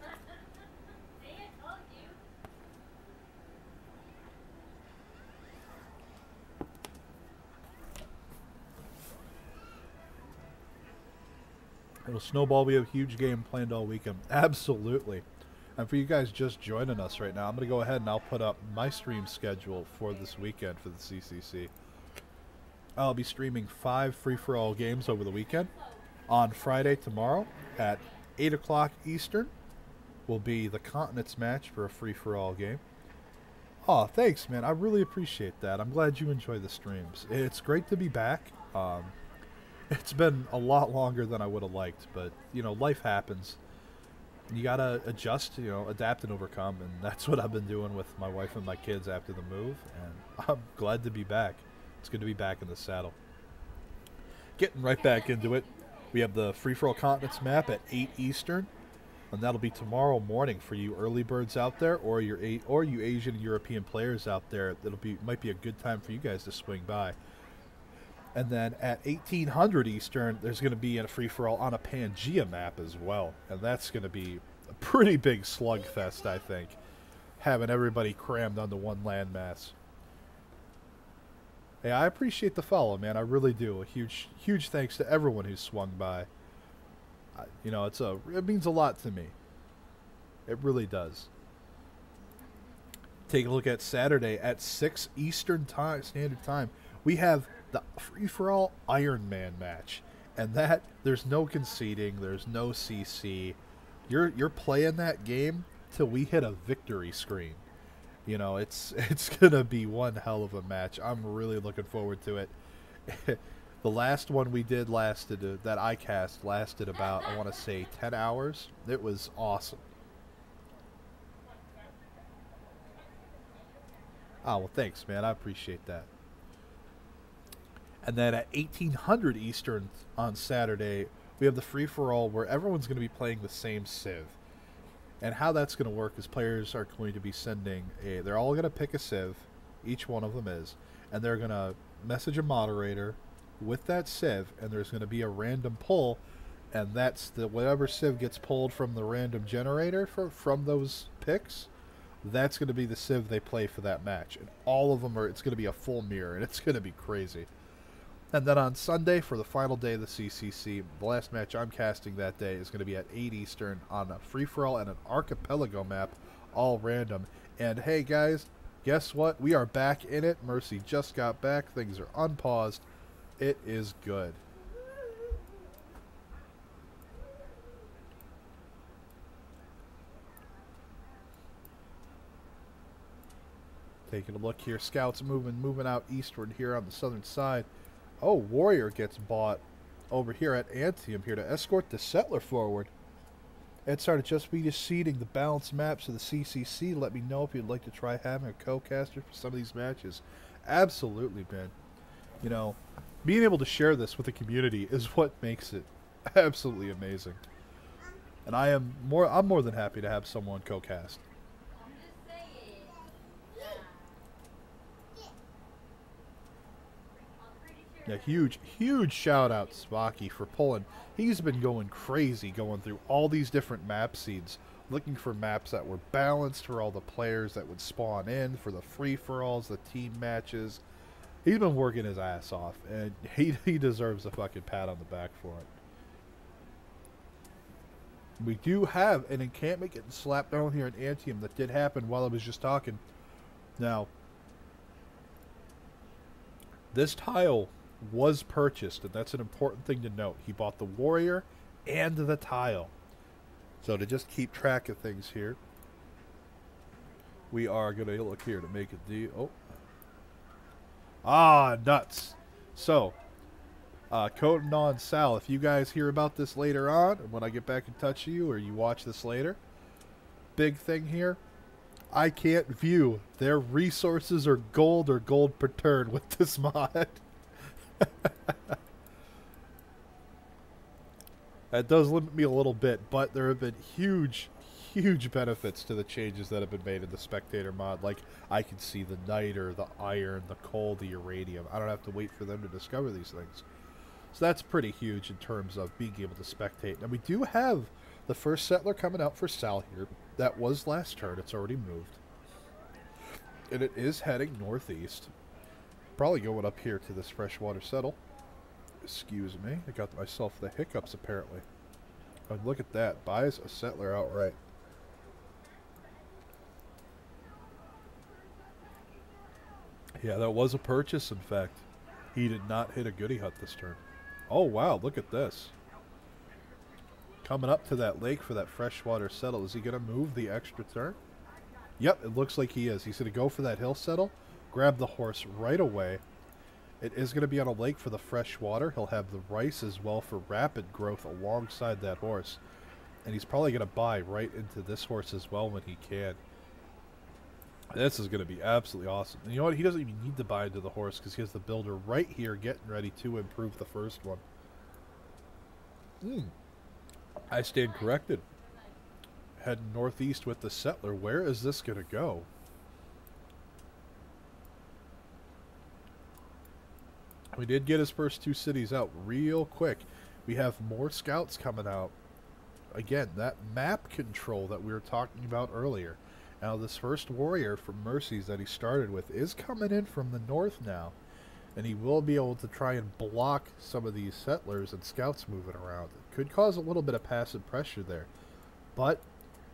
It'll snowball. We have a huge game planned all weekend. Absolutely. And for you guys just joining us right now, I'm going to go ahead and I'll put up my stream schedule for this weekend for the CCC. I'll be streaming 5 free-for-all games over the weekend. On Friday tomorrow at 8 o'clock Eastern will be the Continents match for a free-for-all game. Oh, thanks, man. I really appreciate that. I'm glad you enjoy the streams. It's great to be back. It's been a lot longer than I would have liked, but, you know, life happens. You gotta adjust, you know, adapt and overcome, and that's what I've been doing with my wife and my kids after the move, and I'm glad to be back. It's good to be back in the saddle. Getting right back into it. We have the free-for-all continents map at 8 Eastern, and that'll be tomorrow morning for you early birds out there, or you Asian and European players out there. Might be a good time for you guys to swing by. And then at 1800 Eastern, there's going to be a free-for-all on a Pangea map as well, and that's going to be a pretty big slugfest, I think, having everybody crammed onto one landmass. Hey, I appreciate the follow, man. I really do. A huge thanks to everyone who's swung by. You know, it means a lot to me. It really does. Take a look at Saturday at 6 Eastern Standard Time. We have the free-for-all Iron Man match, and that there's no conceding, there's no CC. You're playing that game till we hit a victory screen. You know, it's gonna be one hell of a match. I'm really looking forward to it. The last one we did that I cast lasted about, I want to say, 10 hours. It was awesome. Oh, well, thanks, man. I appreciate that. And then at 1800 Eastern on Saturday, we have the free-for-all where everyone's going to be playing the same Civ. And how that's going to work is players are going to be they're all going to pick a Civ, each one of them is, and they're going to message a moderator with that Civ, and there's going to be a random pull, and that's whatever Civ gets pulled from the random generator from those picks, that's going to be the Civ they play for that match. And all of them it's going to be a full mirror, and it's going to be crazy. And then on Sunday, for the final day of the CCC, the last match I'm casting that day is going to be at 8 Eastern on a free-for-all and an archipelago map, all random. And hey, guys, guess what? We are back in it. Murcie just got back. Things are unpaused. It is good. Taking a look here. Scouts moving out eastward here on the southern side. Oh, Warrior gets bought over here at Antium here to escort the settler forward. Ed started just be seeding the balanced maps of the CCC. Let me know if you'd like to try having a co-caster for some of these matches. Absolutely, man. You know, being able to share this with the community is what makes it absolutely amazing. And I'm more than happy to have someone co-cast. Yeah, huge shout out to Spocky for pulling. He's been going crazy going through all these different map seeds, looking for maps that were balanced for all the players that would spawn in, for the free-for-alls, the team matches. He's been working his ass off, and he deserves a fucking pat on the back for it. We do have an encampment getting slapped down here in Antium that did happen while I was just talking. Now, this tile was purchased, and that's an important thing to note. He bought the Warrior and the tile. So to just keep track of things here, we are going to look here to make a deal. Oh. Ah, nuts. So, CanuckSoldier, if you guys hear about this later on, when I get back in touch with you, or you watch this later, big thing here, I can't view their resources or gold per turn with this mod. That does limit me a little bit, but there have been huge benefits to the changes that have been made in the spectator mod. Like, I can see the niter, the iron, the coal, the uranium. I don't have to wait for them to discover these things. So that's pretty huge in terms of being able to spectate. And we do have the first settler coming out for S1AL here. That was last turn. It's already moved. And it is heading northeast. Probably going up here to this freshwater settle. Excuse me. I got myself the hiccups, apparently. And look at that. Buys a settler outright. Yeah, that was a purchase, in fact. He did not hit a goodie hut this turn. Oh, wow, look at this. Coming up to that lake for that freshwater settle. Is he going to move the extra turn? Yep, it looks like he is. He's going to go for that hill settle, grab the horse right away. It is going to be on a lake for the fresh water. He'll have the rice as well for rapid growth alongside that horse. And he's probably going to buy right into this horse as well when he can. This is going to be absolutely awesome. And you know what? He doesn't even need to buy into the horse because he has the builder right here getting ready to improve the first one. I stand corrected. Heading northeast with the settler. Where is this going to go? We did get his first 2 cities out real quick. We have more scouts coming out. Again, that map control that we were talking about earlier. Now, this first warrior from Murcie's that he started with is coming in from the north now. And he will be able to try and block some of these settlers and scouts moving around. It could cause a little bit of passive pressure there. But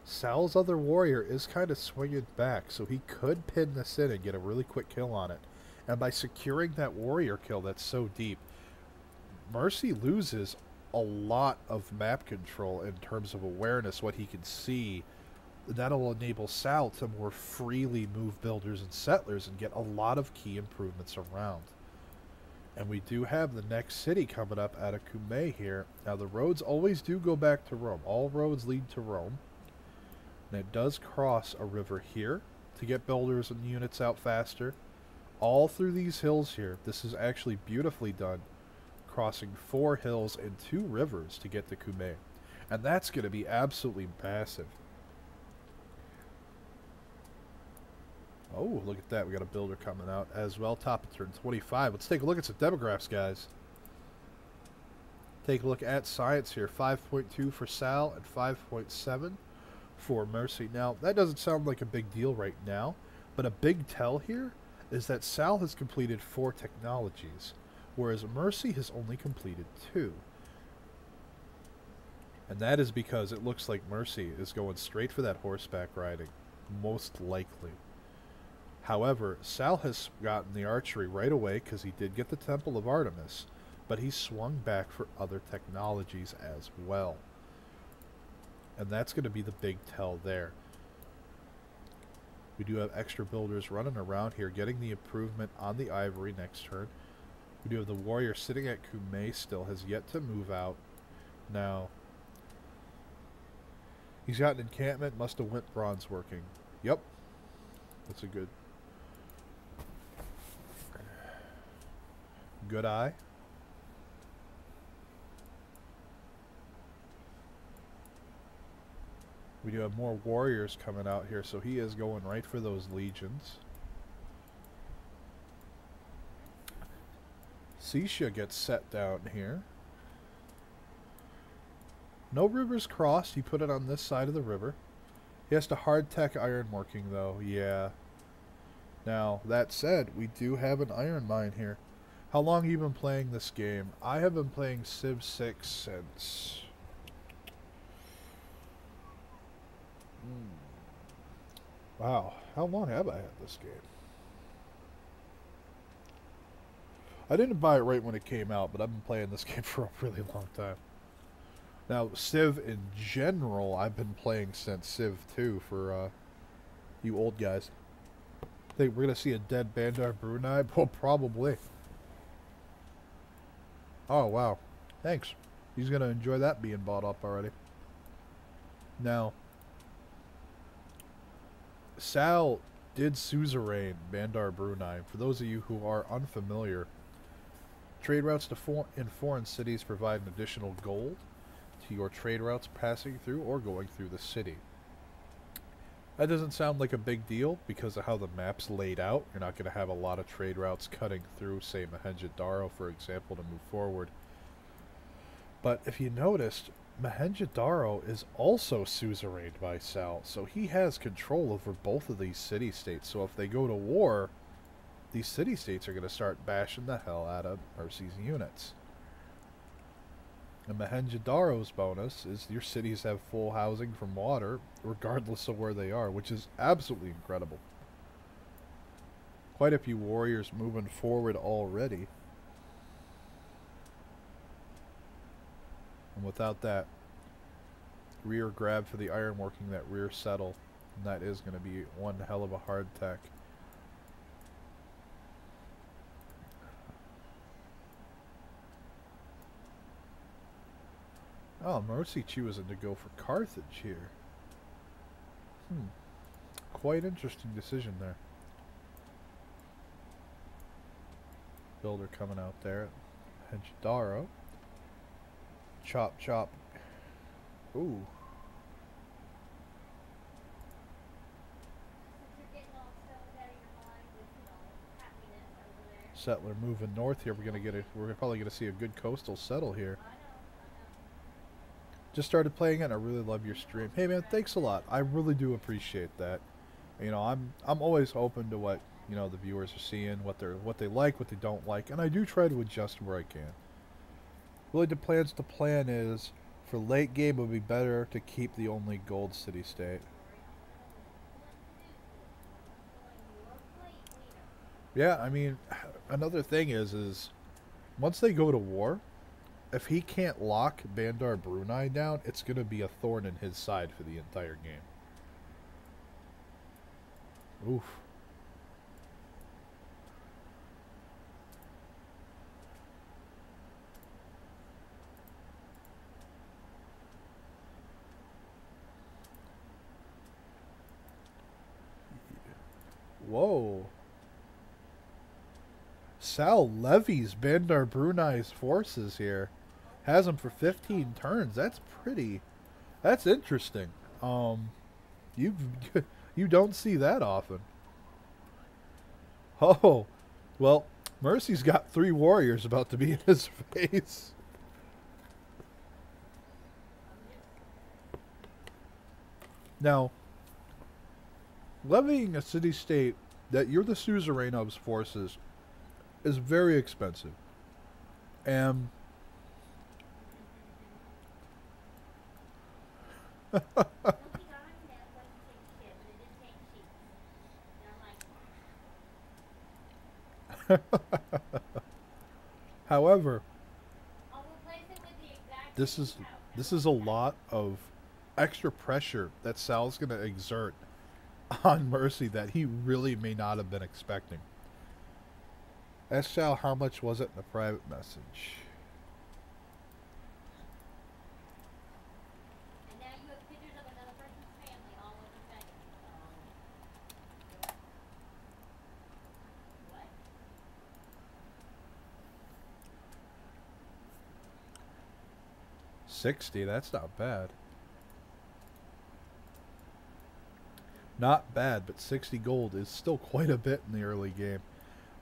S1AL's other warrior is kind of swinging back, so he could pin this in and get a really quick kill on it. And by securing that warrior kill that's so deep, Murcie loses a lot of map control in terms of awareness, what he can see. That'll enable S1AL to more freely move builders and settlers and get a lot of key improvements around. And we do have the next city coming up out of Kume here. Now, the roads always do go back to Rome. All roads lead to Rome. And it does cross a river here to get builders and units out faster. All through these hills here. This is actually beautifully done. Crossing 4 hills and 2 rivers to get to Kume. And that's going to be absolutely massive. Oh, look at that. We got a builder coming out as well. Top of turn 25. Let's take a look at some demographics, guys. Take a look at science here. 5.2 for S1AL and 5.7 for Murcie. Now, that doesn't sound like a big deal right now, but a big tell here is that S1AL has completed 4 technologies, whereas Murcie has only completed 2. And that is because it looks like Murcie is going straight for that horseback riding, most likely. However, S1AL has gotten the archery right away because he did get the Temple of Artemis, but he swung back for other technologies as well. And that's going to be the big tell there. We do have extra builders running around here, getting the improvement on the ivory next turn. We do have the warrior sitting at Kume still, has yet to move out. Now, he's got an encampment, must have went bronze working. Yep, that's a good eye. We do have more warriors coming out here, so he is going right for those legions. Xayj gets set down here. No rivers crossed. He put it on this side of the river. He has to hard-tech iron working, though. Yeah. Now, that said, we do have an iron mine here. How long have you been playing this game? I have been playing Civ 6 since... Wow, how long have I had this game? I didn't buy it right when it came out, but I've been playing this game for a really long time. Now, Civ in general, I've been playing since Civ 2 for you old guys. Think we're going to see a dead Bandar Brunei? Well, probably. Oh, wow. Thanks. He's going to enjoy that being bought up already. Now, S1AL did suzerain Bandar Brunei. For those of you who are unfamiliar, trade routes to in foreign cities provide an additional gold to your trade routes passing through or going through the city. That doesn't sound like a big deal because of how the map's laid out. You're not going to have a lot of trade routes cutting through, say, Mohenjo-Daro, for example, to move forward. But if you noticed, Mohenjo-Daro is also suzerained by S1AL, so he has control over both of these city-states. So if they go to war, these city-states are going to start bashing the hell out of Murcie's units. And Mohenjo-Daro's bonus is your cities have full housing from water, regardless of where they are, which is absolutely incredible. Quite a few warriors moving forward already. And without that rear grab for the ironworking, that rear settle, that is going to be one hell of a hard tech. Oh, Murcie choosing to go for Carthage here. Quite interesting decision there. Builder coming out there. Henjidaro. Chop, chop. Ooh. Settler moving north here. We're probably gonna see a good coastal settle here. Just started playing it and I really love your stream. Hey man, thanks a lot. I really do appreciate that. You know, I'm always open to what, you know, the viewers are seeing, what they like, what they don't like, and I do try to adjust where I can. Really the plan is for late game it would be better to keep the only gold city state. Yeah, I mean, another thing is once they go to war, if he can't lock Bandar Brunei down, it's going to be a thorn in his side for the entire game. Oof. Whoa. S1AL levies Bandar Brunei's forces here. Has him for 15 turns. That's interesting. You don't see that often. Oh, well, Murcie's got 3 warriors about to be in his face. Now, levying a city-state that you're the suzerain of's forces is very expensive. And however, this is a lot of extra pressure that S1AL's going to exert on Murcie that he really may not have been expecting. S1AL, how much was it in the private message? And now you have pictures of another person's family all over Facebook. What? 60, that's not bad. Not bad, but 60 gold is still quite a bit in the early game.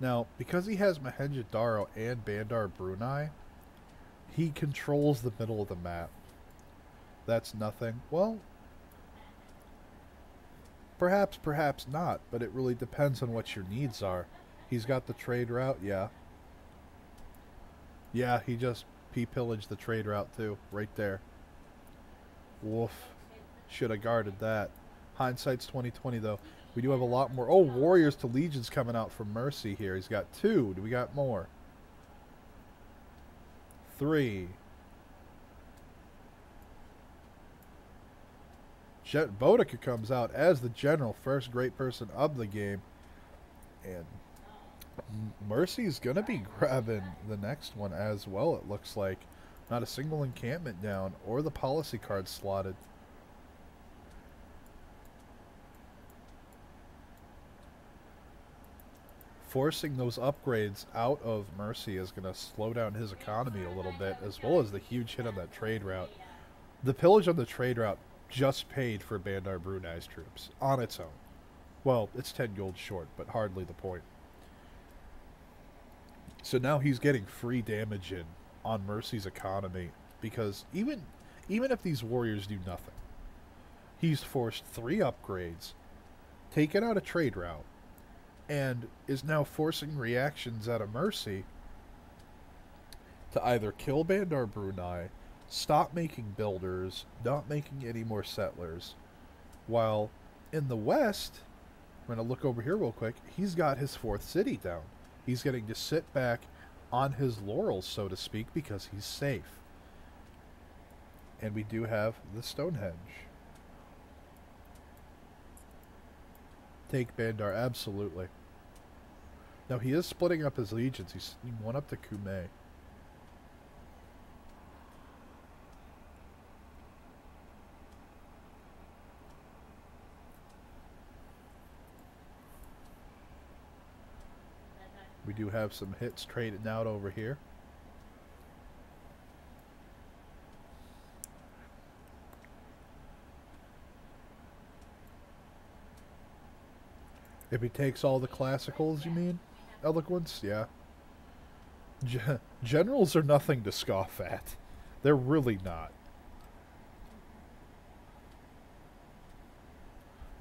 Now, because he has Mohenjo-Daro and Bandar Brunei, he controls the middle of the map. That's nothing. Well, perhaps, perhaps not, but it really depends on what your needs are. He's got the trade route, yeah. Yeah, he pillaged the trade route too, right there. Woof. Should have guarded that. Hindsight's 2020 though. We do have a lot more. Oh, warriors to legions coming out from Murcie here. He's got 2. Do we got more? 3. Boudica comes out as the general, first great person of the game. And Murcie's going to be grabbing the next one as well, it looks like. Not a single encampment down or the policy card slotted. Forcing those upgrades out of Murcie is going to slow down his economy a little bit, as well as the huge hit on that trade route. The pillage on the trade route just paid for Bandar Brunei's troops on its own. Well, it's 10 gold short, but hardly the point. So now he's getting free damage in on Murcie's economy, because even if these warriors do nothing, he's forced 3 upgrades, taken out a trade route, and is now forcing reactions out of Murcie to either kill Bandar Brunei, stop making builders, not making any more settlers, while in the west, We're going to look over here real quick. He's got his 4th city down. He's getting to sit back on his laurels, so to speak, because he's safe. And we do have the Stonehenge. Take Bandar, absolutely. Now, he is splitting up his legions. He's one up to Kume. We do have some hits traded out over here. If he takes all the classicals, you mean? Eloquence? Yeah. Generals are nothing to scoff at. They're really not.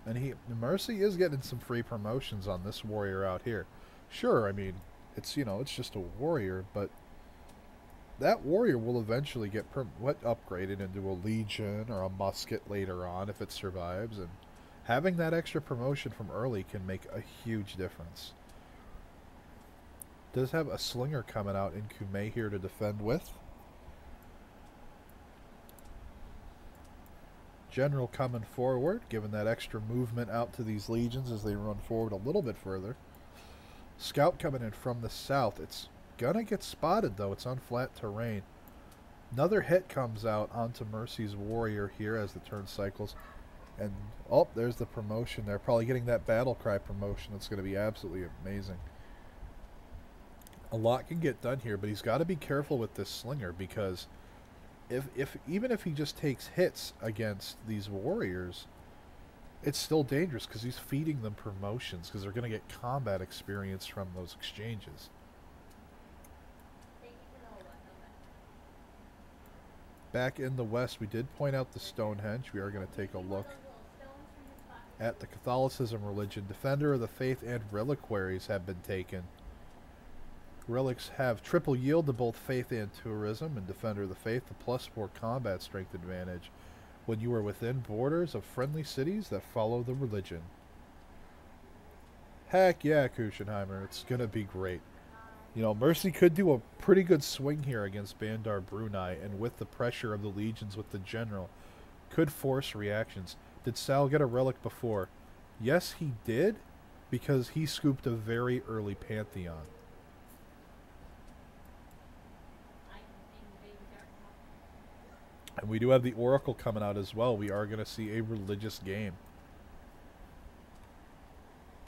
And Murcie is getting some free promotions on this warrior out here. Sure, I mean, it's, you know, it's just a warrior, but that warrior will eventually get upgraded into a legion or a musket later on if it survives, and having that extra promotion from early can make a huge difference. Does have a slinger coming out in Kume here to defend with. General coming forward, giving that extra movement out to these legions as they run forward a little bit further. Scout coming in from the south. It's gonna get spotted though. It's on flat terrain. Another hit comes out onto Murcie's warrior here as the turn cycles. And, oh, there's the promotion there. Probably getting that battle cry promotion. That's going to be absolutely amazing. A lot can get done here, but he's got to be careful with this slinger, because even if he just takes hits against these warriors, it's still dangerous because he's feeding them promotions because they're going to get combat experience from those exchanges. Back in the west, we did point out the Stonehenge. We are going to take a look at the Catholicism religion. Defender of the Faith and reliquaries have been taken. Relics have triple yield to both Faith and Tourism, and Defender of the Faith the +4 combat strength advantage when you are within borders of friendly cities that follow the religion. Heck yeah, Kuchenheimer. It's going to be great. You know, Murcie could do a pretty good swing here against Bandar Brunei, and with the pressure of the legions with the general, could force reactions. Did Sal get a relic before? Yes, he did, because he scooped a very early Pantheon. And we do have the Oracle coming out as well. We are going to see a religious game.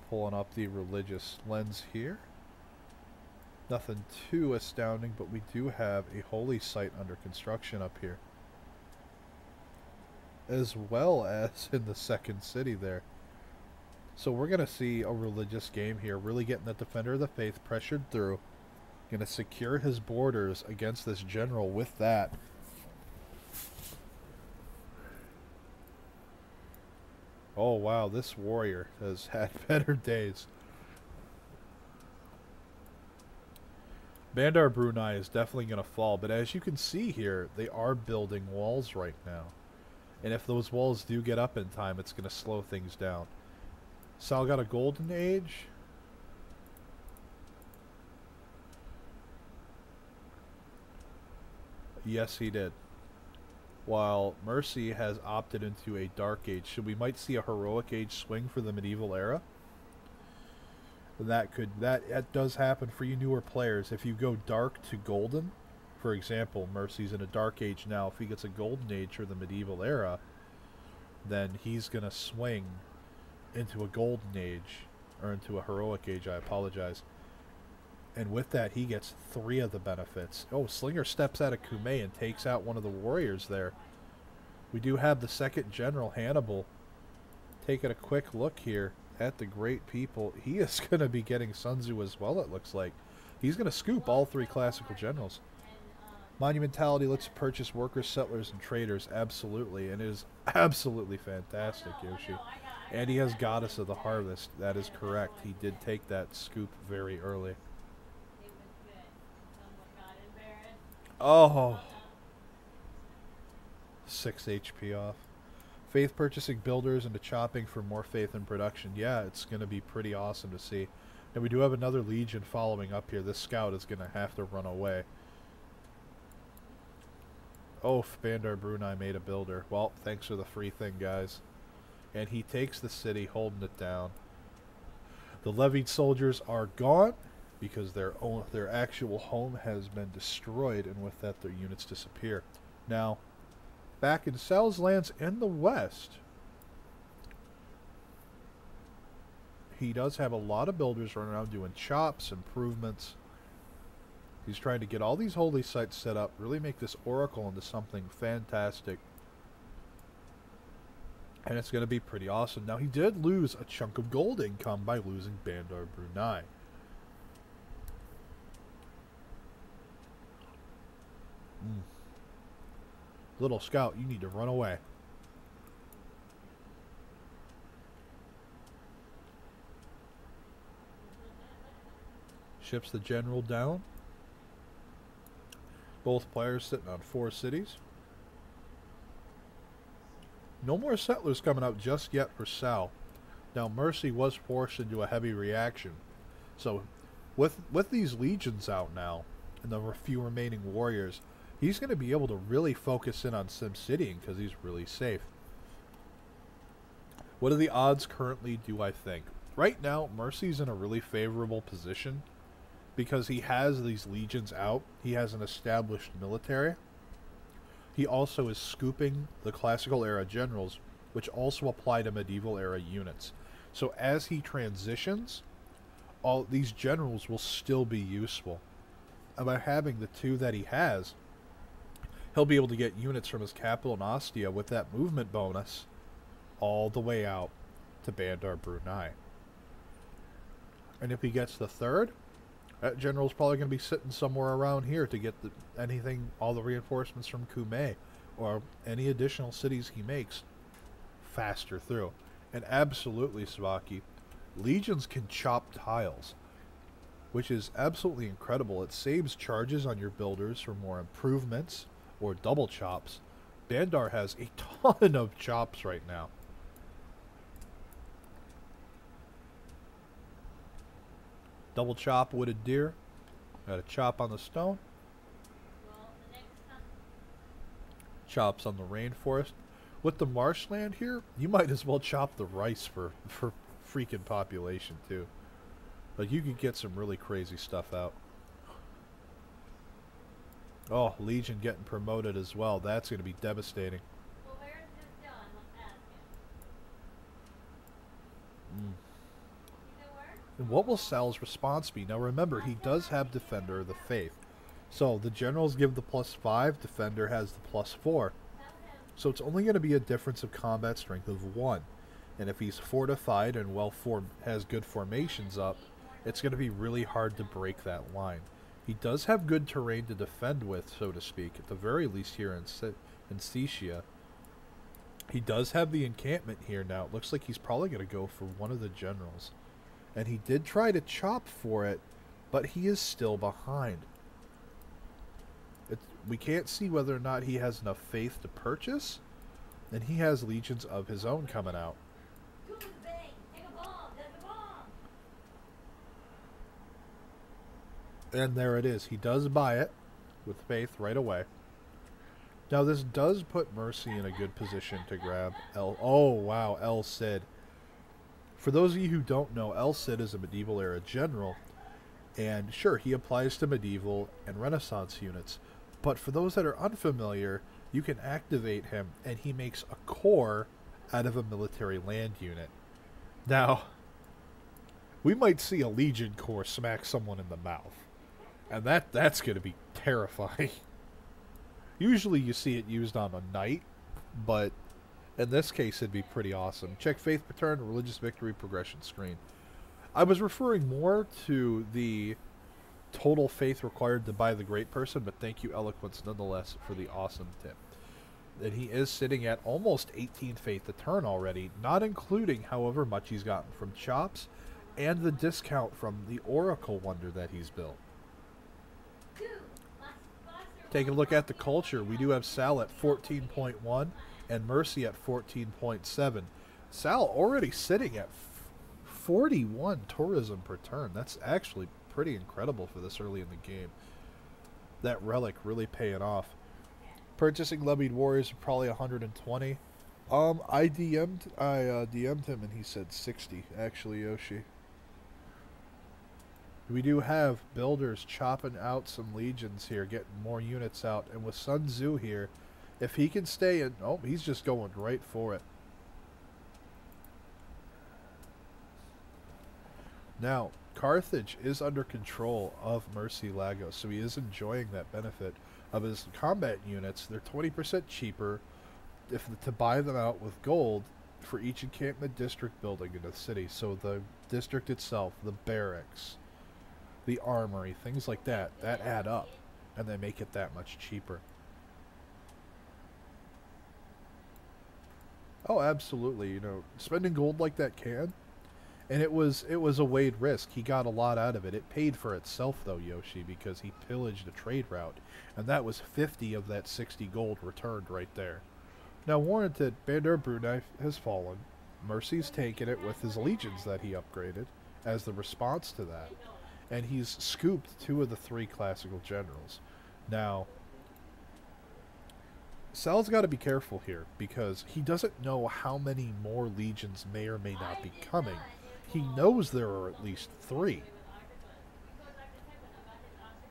Pulling up the religious lens here. Nothing too astounding, but we do have a holy site under construction up here. As well as in the second city there. So we're going to see a religious game here. Really getting the Defender of the Faith pressured through. Going to secure his borders against this general with that. Oh wow, this warrior has had better days. Bandar Brunei is definitely going to fall, but as you can see here, they are building walls right now. And if those walls do get up in time, it's going to slow things down. Sal got a golden age. Yes, he did. While Murcie has opted into a dark age. So we might see a heroic age swing for the medieval era. That does happen for you newer players. If you go dark to golden, for example, Murcie's in a dark age now. If he gets a golden age for the medieval era, then he's going to swing into a golden age, or into a heroic age, I apologize. And with that, he gets 3 of the benefits. Oh, Slinger steps out of Kume and takes out one of the warriors there. We do have the second general, Hannibal, taking a quick look here at the great people. He is going to be getting Sun Tzu as well, it looks like. He's going to scoop all 3 classical generals. Monumentality lets you purchase workers, settlers, and traders. Absolutely. And it is absolutely fantastic, Yoshi. And he has Goddess of the Harvest. That is correct. He did take that scoop very early. Oh. 6 HP off. Faith purchasing builders into chopping for more faith in production. Yeah, it's going to be pretty awesome to see. And we do have another Legion following up here. This scout is going to have to run away. Oh, Bandar Brunei made a builder. Well, thanks for the free thing, guys. And he takes the city, holding it down. The levied soldiers are gone because their actual home has been destroyed, and with that, their units disappear. Now, back in Sal's lands in the west, he does have a lot of builders running around doing chops, improvements. He's trying to get all these holy sites set up, really make this oracle into something fantastic. And it's going to be pretty awesome. Now, he did lose a chunk of gold income by losing Bandar Brunei. Little scout, you need to run away. Ships the general down. Both players sitting on 4 cities. No more settlers coming out just yet for Sal. Now, Murcie was forced into a heavy reaction. So, with these legions out now, and the few remaining warriors, he's going to be able to really focus in on SimCitying because he's really safe. What are the odds currently, do I think? Right now, Murcie's in a really favorable position because he has these legions out. He has an established military. He also is scooping the classical era generals, which also apply to medieval era units. So as he transitions, all these generals will still be useful. And by having the 2 that he has, he'll be able to get units from his capital in Ostia with that movement bonus all the way out to Bandar Brunei. And if he gets the 3rd, that general's probably going to be sitting somewhere around here to get all the reinforcements from Kume or any additional cities he makes faster through. And absolutely, Svaki, legions can chop tiles, which is absolutely incredible. It saves charges on your builders for more improvements or double chops. Bandar has a ton of chops right now. Double chop wooded deer. Got a chop on the stone. Well, the next time. Chops on the rainforest. With the marshland here, you might as well chop the rice for freaking population too. Like, you could get some really crazy stuff out. Oh, Legion getting promoted as well. That's going to be devastating. Well, where is this done? Let's ask him. Is it work? And what will Sal's response be? Now remember, he does have Defender of the Faith. So the generals give the +5, Defender has the +4. So it's only going to be a difference of combat strength of 1. And if he's fortified and has good formations up, it's going to be really hard to break that line. He does have good terrain to defend with, so to speak, at the very least here in Secia. He does have the encampment here now. It looks like he's probably going to go for one of the generals. And he did try to chop for it, but he is still behind. We can't see whether or not he has enough faith to purchase, and he has legions of his own coming out. And there it is. He does buy it with faith right away. Now this does put Murcie in a good position to grab Oh wow, El Cid. For those of you who don't know, El Cid is a medieval era general, and sure, he applies to medieval and Renaissance units, but for those that are unfamiliar, you can activate him and he makes a core out of a military land unit. Now, we might see a Legion core smack someone in the mouth, and that's going to be terrifying. Usually you see it used on a knight, but in this case it'd be pretty awesome. Check Faith Return, Religious Victory progression screen. I was referring more to the total faith required to buy the Great Person, but thank you, Eloquence, nonetheless, for the awesome tip. And he is sitting at almost 18 faith a turn already, not including however much he's gotten from chops and the discount from the Oracle Wonder that he's built. Take a look at the culture. We do have Sal at 14.1. and Murcie at 14.7. S1AL already sitting at 41 tourism per turn. That's actually pretty incredible for this early in the game. That relic really paying off. Purchasing levied warriors are probably 120. I DM'd him and he said 60. Actually, Yoshi. We do have builders chopping out some legions here, getting more units out, and with Sun Tzu here, if he can stay in, oh, he's just going right for it. Now, Carthage is under control of Murcie Lagos, so he is enjoying that benefit of his combat units. They're 20% cheaper to buy them out with gold for each encampment district building in the city. So the district itself, the barracks, the armory, things like that add up, and they make it that much cheaper. Oh, absolutely. You know, spending gold like that can. And it was a weighed risk. He got a lot out of it. It paid for itself, though, Yoshi, because he pillaged a trade route. And that was 50 of that 60 gold returned right there. Now, warranted, Bandar Brunei has fallen. Murcie's taken it with his legions that he upgraded as the response to that. And he's scooped 2 of the 3 classical generals. Now, S1AL's got to be careful here, because he doesn't know how many more legions may or may not be coming. He knows there are at least 3.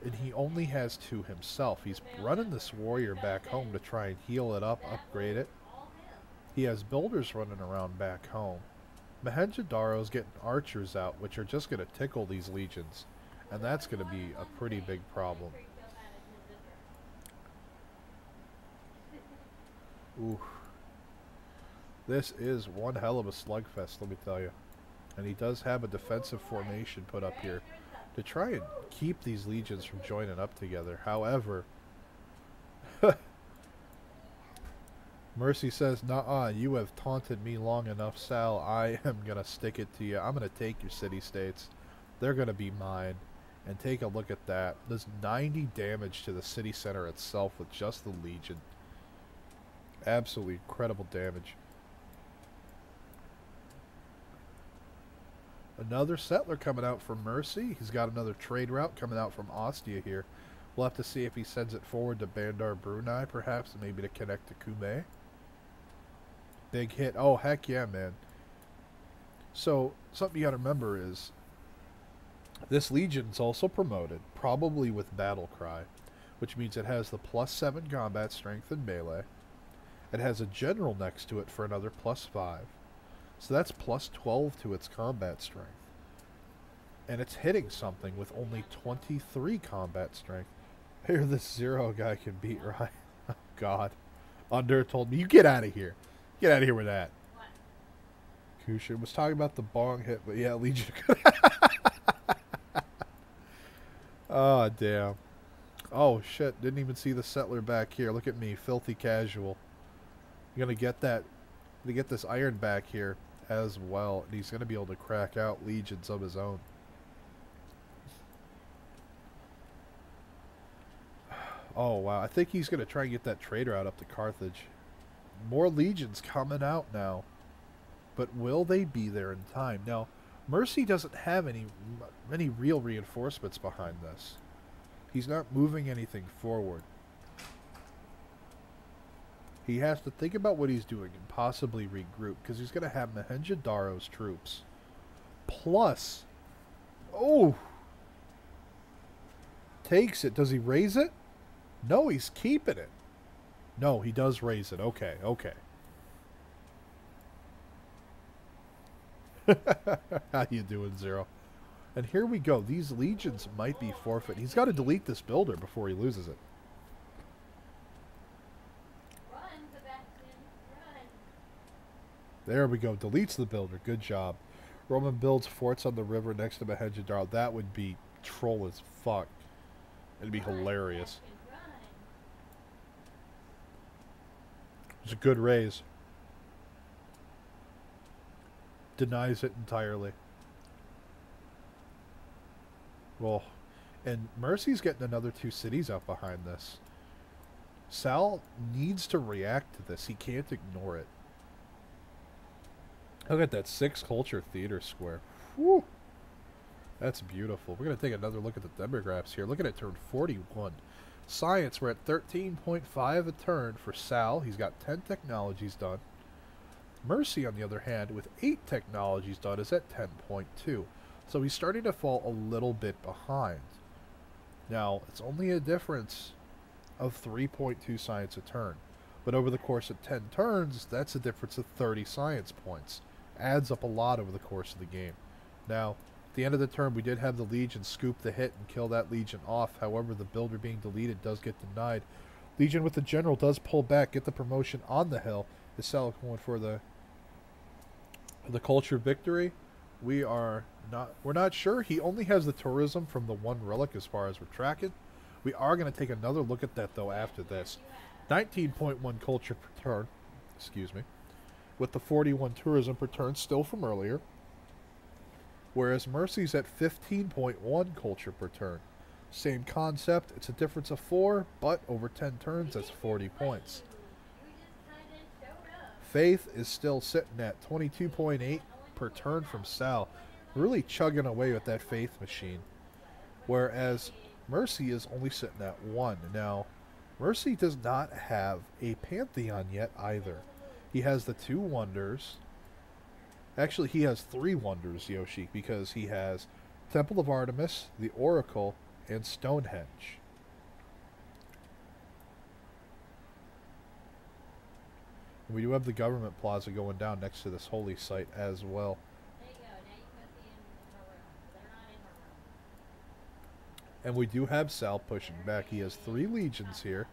And he only has 2 himself. He's running this warrior back home to try and heal it up, upgrade it. He has builders running around back home. Mohenjo-Daro's getting archers out, which are just going to tickle these legions. And that's going to be a pretty big problem. Ooh. This is one hell of a slugfest, let me tell you. And he does have a defensive formation put up here to try and keep these legions from joining up together. However, Murcie says, "Nuh-uh, you have taunted me long enough, S1AL. I am going to stick it to you. I'm going to take your city-states. They're going to be mine." And take a look at that. There's 90 damage to the city center itself with just the legion. Absolutely incredible damage. Another settler coming out from Murcie. He's got another trade route coming out from Ostia here. We'll have to see if he sends it forward to Bandar Brunei, perhaps, and maybe to connect to Kume. Big hit. Oh, heck yeah, man. So, something you got to remember is this legion's also promoted, probably with Battle Cry, which means it has the +7 combat strength in melee. It has a general next to it for another +5. So that's +12 to its combat strength. And it's hitting something with only 23 combat strength. Here this 0 guy can beat, right? Oh, God. Under told me, you get out of here. Get out of here with that. Kushin was talking about the bong hit, but yeah, Legion. Oh, damn. Oh, shit. Didn't even see the settler back here. Look at me. Filthy casual. You're going to get that. To get this iron back here as well. And he's going to be able to crack out legions of his own. Oh, wow. I think he's going to try and get that trade route up to Carthage. More legions coming out now. But will they be there in time? Now, Murcie doesn't have any real reinforcements behind this. He's not moving anything forward. He has to think about what he's doing and possibly regroup, because he's going to have Mohenjo-Daro's troops. Plus, oh, takes it. Does he raise it? No, he's keeping it. No, he does raise it. Okay, okay. How you doing, Zero? And here we go. These legions might be forfeit. He's got to delete this builder before he loses it. Run, Sebastian, run. There we go. Deletes the builder. Good job. Roman builds forts on the river next to Mohenjo-Daro. That would be troll as fuck. It'd be hilarious. It's a good raise. Denies it entirely. Well, and Murcie's getting another 2 cities out behind this. Sal needs to react to this. He can't ignore it. Look at that 6 culture theater square. Whew. That's beautiful. We're going to take another look at the demographics here. Look at it, turn 41. Science, we're at 13.5 a turn for Sal. He's got 10 technologies done. Murcie, on the other hand, with 8 technologies done, is at 10.2. So he's starting to fall a little bit behind. Now, it's only a difference of 3.2 science a turn. But over the course of 10 turns, that's a difference of 30 science points. Adds up a lot over the course of the game. Now, at the end of the turn, we did have the Legion scoop the hit and kill that Legion off. However, the builder being deleted does get denied. Legion with the General does pull back, get the promotion on the hill. Is Sal going for the culture victory? We're not sure. He only has the tourism from the 1 relic as far as we're tracking. We are going to take another look at that though after this. 19.1 culture per turn, excuse me, with the 41 tourism per turn still from earlier. Whereas Murcie's at 15.1 culture per turn. Same concept, it's a difference of 4, but over 10 turns that's 40 points. Faith is still sitting at 22.8 per turn from Sal. Really chugging away with that Faith machine. Whereas Murcie is only sitting at 1. Now, Murcie does not have a Pantheon yet either. He has the 2 Wonders. Actually, he has 3 Wonders, Yoshi, because he has Temple of Artemis, the Oracle, and Stonehenge. We do have the government plaza going down next to this holy site as well. There you go. Now you can go see them in her room. They're not in her room. And we do have Sal pushing back. He has 3 legions here.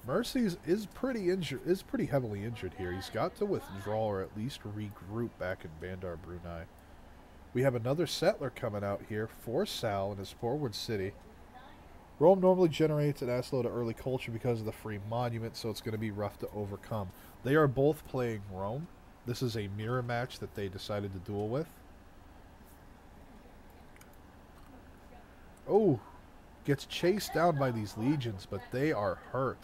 Murcie's is pretty heavily injured here. He's got to withdraw or at least regroup back in Bandar Brunei. We have another settler coming out here for Sal in his forward city. Rome normally generates an assload of early culture because of the free monument, so it's going to be rough to overcome. They are both playing Rome. This is a mirror match that they decided to duel with. Oh, gets chased down by these legions, but they are hurt.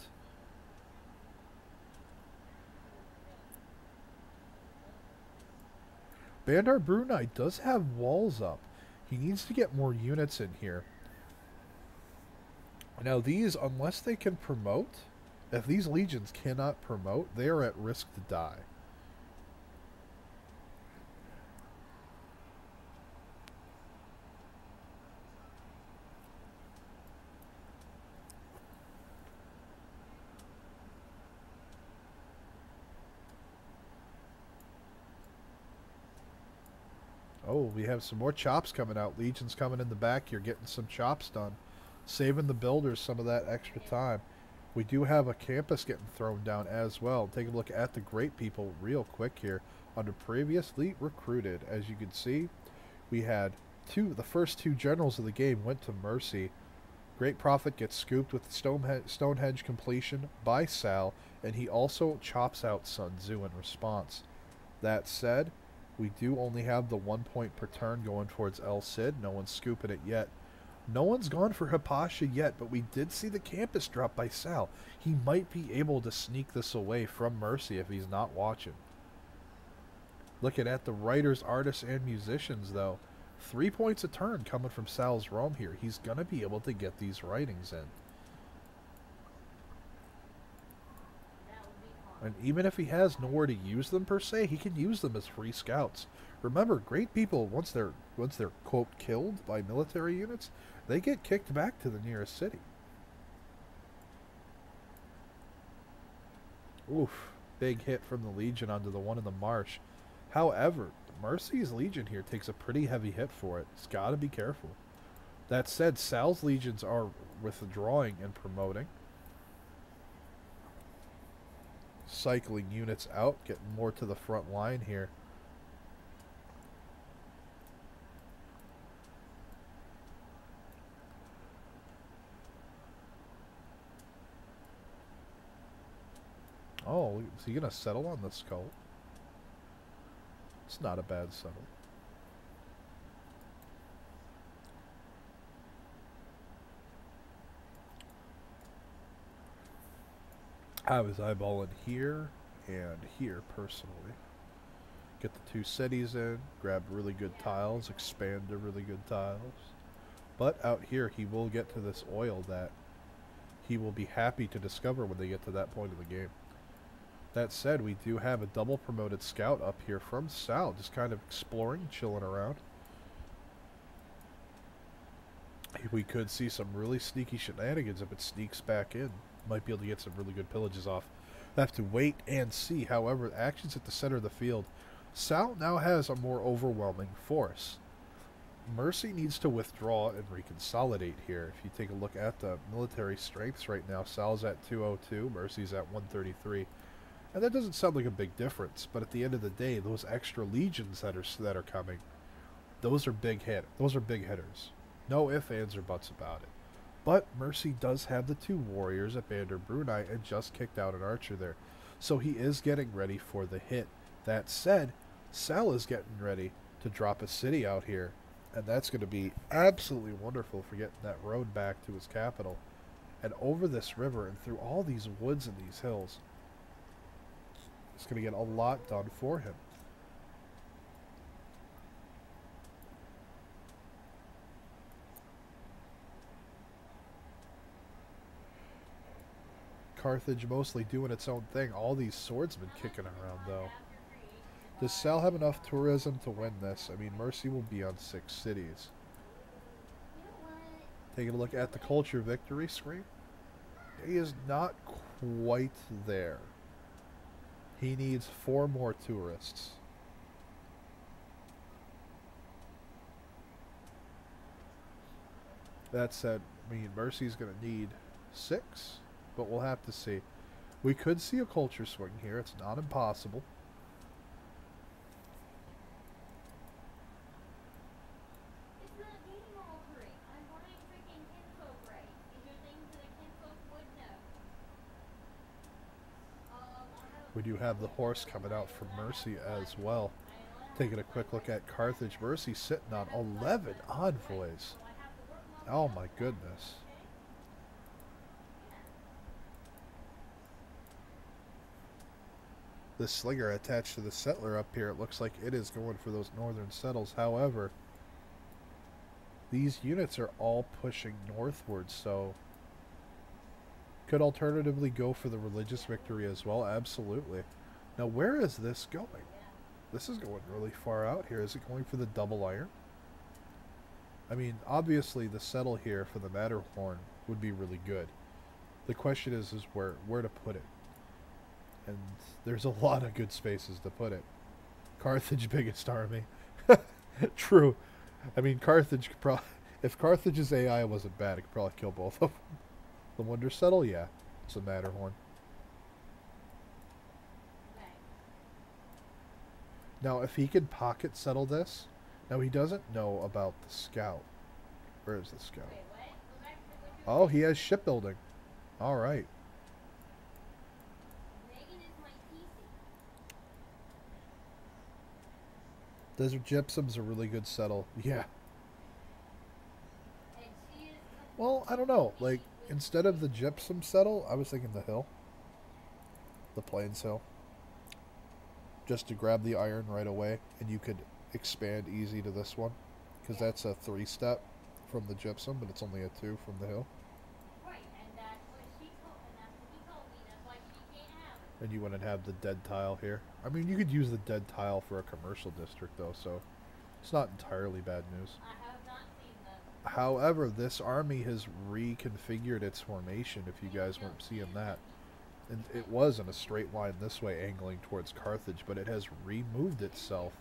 Bandar Brunei does have walls up. He needs to get more units in here. Now these, unless they can promote, if these legions cannot promote, they are at risk to die. Oh, we have some more chops coming out. Legions coming in the back. You're getting some chops done. Saving the builders some of that extra time. We do have a campus getting thrown down as well. Take a look at the great people real quick here. Under previously recruited. As you can see, we had the first 2 generals of the game went to Murcie. Great Prophet gets scooped with Stonehenge completion by Sal. And he also chops out Sun Tzu in response. That said, we do only have the 1 point per turn going towards El Cid. No one's scooping it yet. No one's gone for Hipasha yet, but we did see the campus drop by Sal. He might be able to sneak this away from Murcie if he's not watching. Looking at the writers, artists, and musicians, though. 3 points a turn coming from Sal's Rome here. He's going to be able to get these writings in. And even if he has nowhere to use them per se, he can use them as free scouts. Remember, great people, once they're quote killed by military units, they get kicked back to the nearest city. Oof, big hit from the Legion onto the one in the marsh. However, Murcie's Legion here takes a pretty heavy hit for it. It's got to be careful. That said, Sal's legions are withdrawing and promoting. Cycling units out, getting more to the front line here. Oh, is he going to settle on the skull? It's not a bad settle. have his eyeball in here and here personally. Get the 2 cities in, grab really good tiles, expand to really good tiles. But out here he will get to this oil that he will be happy to discover when they get to that point of the game. That said, we do have a double promoted scout up here from S1AL, just kind of exploring, chilling around. We could see some really sneaky shenanigans if it sneaks back in. Might be able to get some really good pillages off. Have to wait and see. However, actions at the center of the field. S1AL now has a more overwhelming force. Murcie needs to withdraw and reconsolidate here. If you take a look at the military strengths right now, S1AL's at 202, Murcie's at 133. And that doesn't sound like a big difference, but at the end of the day, those extra legions that are coming, those are big hitters. No ifs, ands, or buts about it. But Murcie does have the 2 warriors at Bander Brunei and just kicked out an archer there. So he is getting ready for the hit. That said, S1AL is getting ready to drop a city out here. And that's going to be absolutely wonderful for getting that road back to his capital. And over this river and through all these woods and these hills. It's going to get a lot done for him. Carthage mostly doing its own thing. All these swordsmen kicking around, though. Does S1AL have enough tourism to win this? I mean, Murcie will be on 6 cities. Taking a look at the culture victory screen. He is not quite there. He needs 4 more tourists. That said, I mean, Murcie's going to need 6, but we'll have to see. We could see a culture swing here. It's not impossible. We do have the horse coming out from Murcie as well. Taking a quick look at Carthage. Murcie sitting on 11 envoys. Oh my goodness. The slinger attached to the settler up here, it looks like it is going for those northern settles. However, these units are all pushing northward, so could alternatively go for the religious victory as well. Absolutely. Now, where is this going? This is going really far out here. Is it going for the double iron? I mean, obviously the settle here for the Matterhorn would be really good. The question is where to put it. And there's a lot of good spaces to put it. Carthage biggest army. True. I mean, Carthage could probably, if Carthage's AI wasn't bad, it could probably kill both of them. The Wonder Settle, yeah, it's a Matterhorn. Now, if he could pocket settle this, now he doesn't know about the scout. Where is the scout? Oh, he has shipbuilding. All right. Desert Gypsum's a really good settle. Yeah. Well, I don't know. Like, instead of the gypsum settle, I was thinking the hill. The Plains Hill. Just to grab the iron right away, and you could expand easy to this one. Because that's a 3-step from the gypsum, but it's only a 2 from the hill. And you wouldn't have the dead tile here. I mean, you could use the dead tile for a commercial district, though, so it's not entirely bad news. However, this army has reconfigured its formation, if you guys weren't seeing that. And it was in a straight line this way, angling towards Carthage, but it has removed itself,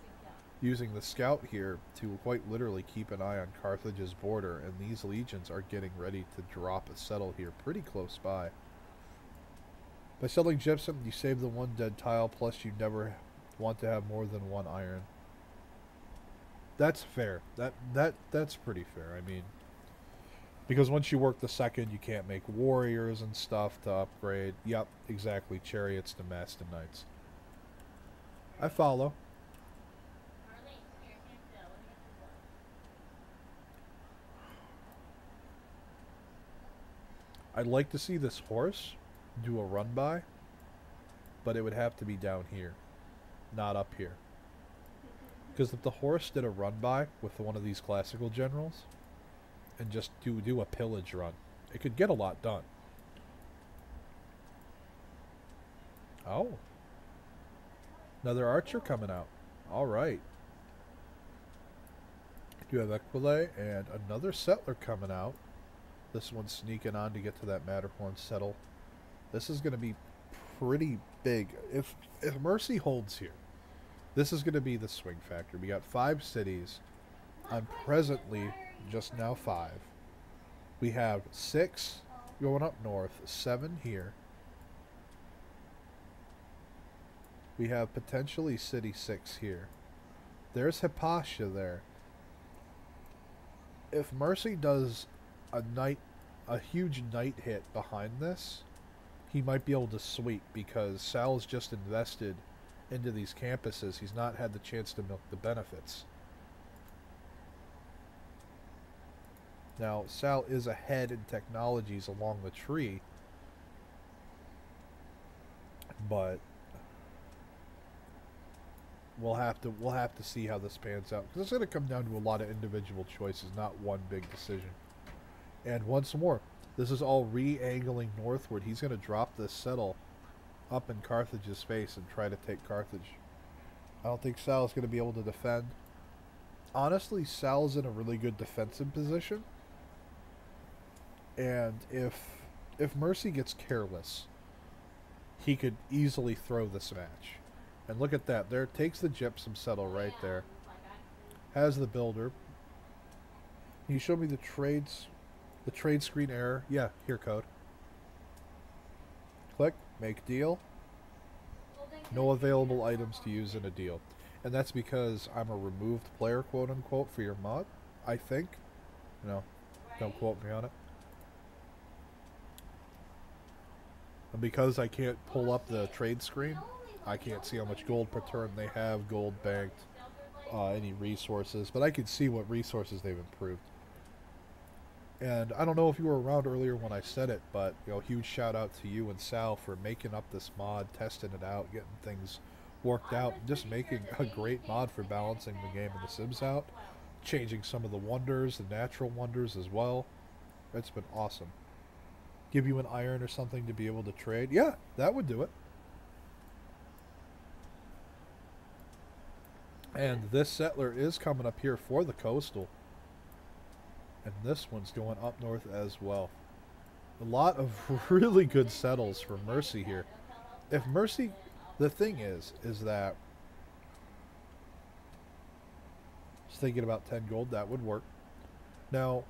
using the scout here to quite literally keep an eye on Carthage's border, and these legions are getting ready to drop a settle here pretty close by. By settling gypsum, you save the 1 dead tile, plus you never want to have more than 1 iron. That's fair. That's pretty fair. I mean, because once you work the 2nd, you can't make warriors and stuff to upgrade. Yep, exactly. Chariots to Maston Knights. I follow. I'd like to see this horse do a run by but it would have to be down here, not up here. Because if the horse did a run-by with one of these classical generals, and just do a pillage run, it could get a lot done. Oh. Another archer coming out. Alright. You have Equile and another settler coming out. This one's sneaking on to get to that Matterhorn settle. This is going to be pretty big. If Murcie holds here, this is going to be the swing factor. We got 5 cities. I'm presently just now 5. We have 6 going up north, 7 here. We have potentially city 6 here. There's Hypatia there. If Murcie does a huge knight hit behind this, he might be able to sweep, because Sal's just invested into these campuses. He's not had the chance to milk the benefits. Now, Sal is ahead in technologies along the tree, but we'll have to see how this pans out, because it's going to come down to a lot of individual choices, not one big decision. And once more, this is all re-angling northward. He's going to drop this settle up in Carthage's face and try to take Carthage. I don't think Sal's going to be able to defend. Honestly, Sal's in a really good defensive position. And if Murcie gets careless, he could easily throw this match. And look at that. There, takes the gypsum settle right there. Has the builder. Can you show me the trade screen error? Yeah, here, code. Click, make deal. No available items to use in a deal. And that's because I'm a removed player, quote unquote, for your mod, I think. No, don't quote me on it. And because I can't pull up the trade screen, I can't see how much gold per turn they have, gold banked, any resources, but I can see what resources they've improved. And I don't know if you were around earlier when I said it, but huge shout out to you and Sal for making up this mod, testing it out, getting things worked out, and just making a great mod for balancing the game and the Sims out, changing some of the wonders, the natural wonders as well. It's been awesome. Give you an iron or something to be able to trade? Yeah, that would do it. And this settler is coming up here for the coastal. And this one's going up north as well. A lot of really good settles for Murcie here. If Murcie... The thing is that... Just thinking about 10 gold, that would work. Now,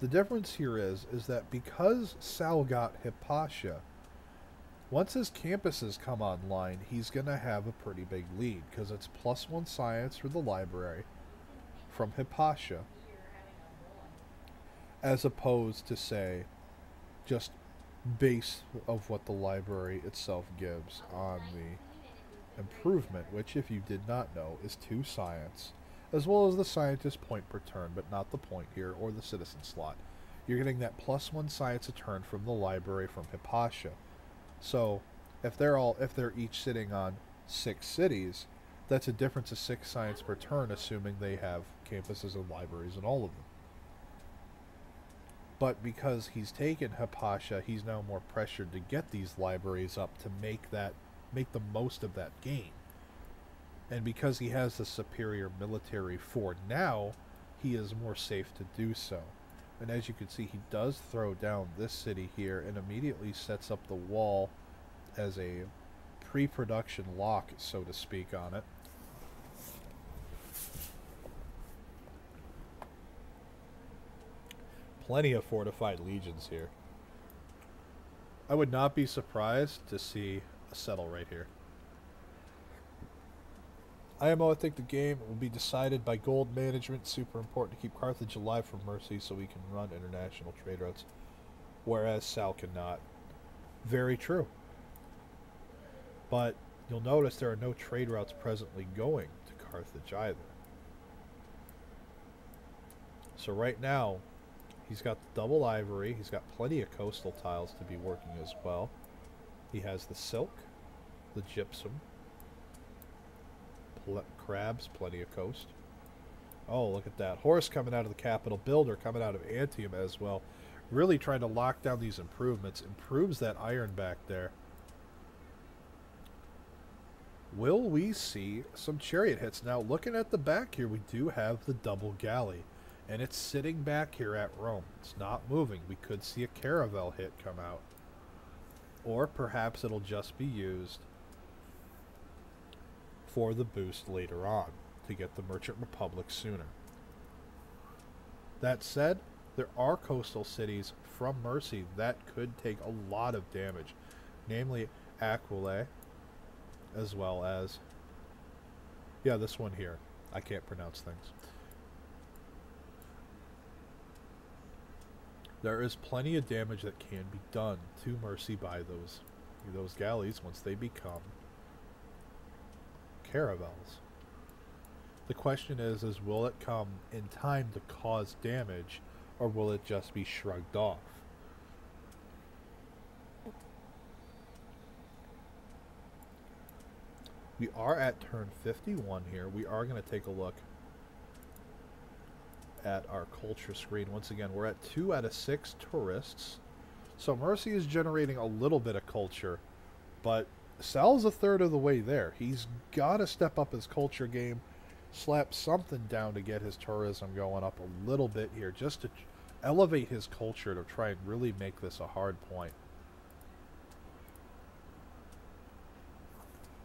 the difference here is that because Sal got Hypatia, once his campuses come online, he's going to have a pretty big lead, because it's +1 science for the library from Hypatia, as opposed to, say, just base of what the library itself gives on the improvement, which, if you did not know, is 2 science, as well as the scientist point per turn, but not the point here, or the citizen slot. You're getting that +1 science a turn from the library from Hypatia. So, if they're each sitting on 6 cities, that's a difference of 6 science per turn, assuming they have campuses and libraries in all of them. But because he's taken Hypatia, he's now more pressured to get these libraries up to make the most of that gain. And because he has the superior military for now, he is more safe to do so. And as you can see, he does throw down this city here and immediately sets up the wall as a pre-production lock, so to speak, on it. Plenty of fortified legions here. I would not be surprised to see a settle right here. IMO, I think the game will be decided by gold management. Super important to keep Carthage alive for Murcie so we can run international trade routes, whereas Sal cannot. Very true. But you'll notice there are no trade routes presently going to Carthage either. So right now, he's got the double ivory. He's got plenty of coastal tiles to be working as well. He has the silk. the gypsum. Crabs, plenty of coast. Oh, look at that. Horse coming out of the capital. Builder coming out of Antium as well. Really trying to lock down these improvements. Improves that iron back there. Will we see some chariot hits? Now, looking at the back here, we do have the double galley. And it's sitting back here at Rome. It's not moving. We could see a caravel hit come out. Or perhaps it'll just be used for the boost later on to get the Merchant Republic sooner. That said, there are coastal cities from Murcie that could take a lot of damage. Namely, Aquile, as well as... yeah, this one here. I can't pronounce things. There is plenty of damage that can be done to Murcie by those galleys once they become caravels. The question is will it come in time to cause damage, or will it just be shrugged off? We are at turn 51 here. We are going to take a look at our culture screen. Once again, we're at 2 out of 6 tourists. So Murcie is generating a little bit of culture, but Sal's a third of the way there. He's got to step up his culture game, slap something down to get his tourism going up a little bit here, just to elevate his culture to try and really make this a hard point.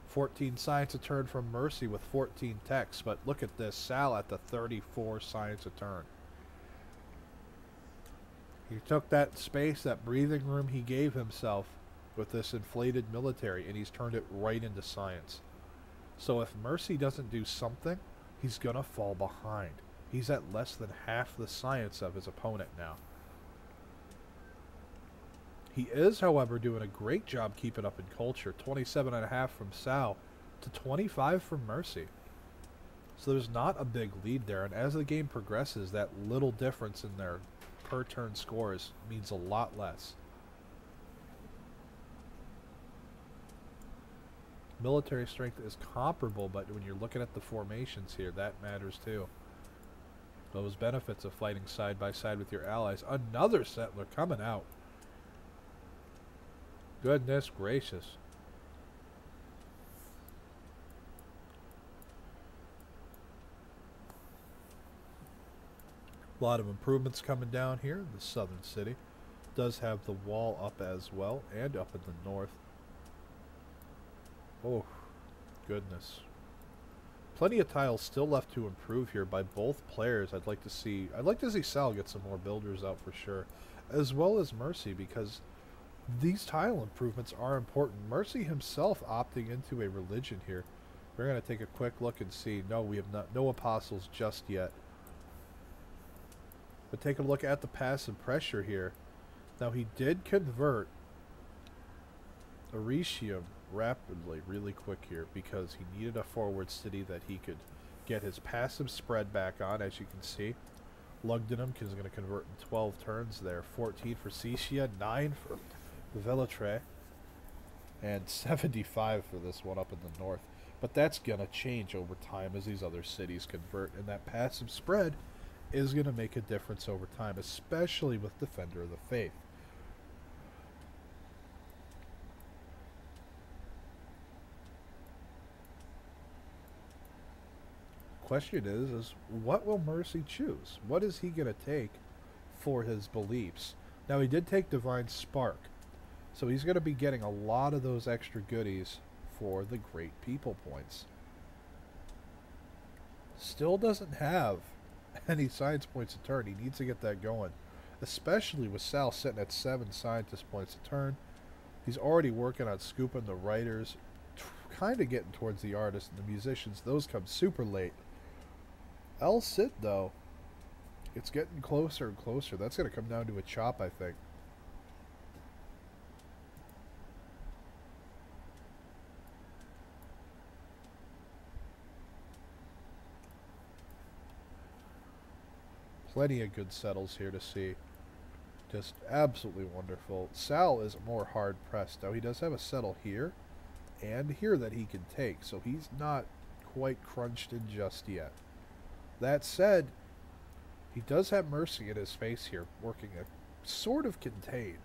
14 science a turn from Murcie with 14 techs, but look at this, Sal at the 34 science a turn. He took that space, that breathing room he gave himself with this inflated military, and he's turned it right into science. So if Murcie doesn't do something, he's going to fall behind. He's at less than half the science of his opponent now. He is, however, doing a great job keeping up in culture. 27.5 from Sal to 25 from Murcie. So there's not a big lead there, and as the game progresses, that little difference in their per turn scores means a lot less. Military strength is comparable, but when you're looking at the formations here, that matters too. Those benefits of fighting side by side with your allies. Another settler coming out. Goodness gracious. A lot of improvements coming down here. The southern city does have the wall up as well, and up in the north. Oh, goodness. Plenty of tiles still left to improve here by both players. I'd like to see Sal get some more builders out for sure, as well as Murcie, because these tile improvements are important. Murcie himself opting into a religion here. We're going to take a quick look and see. No, we have no apostles just yet. But take a look at the passive pressure here. Now, he did convert Aretium rapidly, really quick here, because he needed a forward city that he could get his passive spread back on, as you can see. Lugdunum is going to convert in 12 turns there. 14 for Sicia, 9 for Velitrae, and 75 for this one up in the north. But that's going to change over time as these other cities convert, and that passive spread is going to make a difference over time, especially with Defender of the Faith. Question is what will Murcie choose? What is he going to take for his beliefs? Now, he did take Divine Spark, so he's going to be getting a lot of those extra goodies for the Great People points. Still doesn't have any science points a turn. He needs to get that going, especially with Sal sitting at 7 scientist points a turn. He's already working on scooping the writers, kind of getting towards the artists and the musicians. Those come super late. El Cid, though, it's getting closer and closer. That's going to come down to a chop, I think. Plenty of good settles here to see. Just absolutely wonderful. Sal is more hard-pressed, though. He does have a settle here and here that he can take, so he's not quite crunched in just yet. That said, he does have Murcie in his face here, working a sort of contain.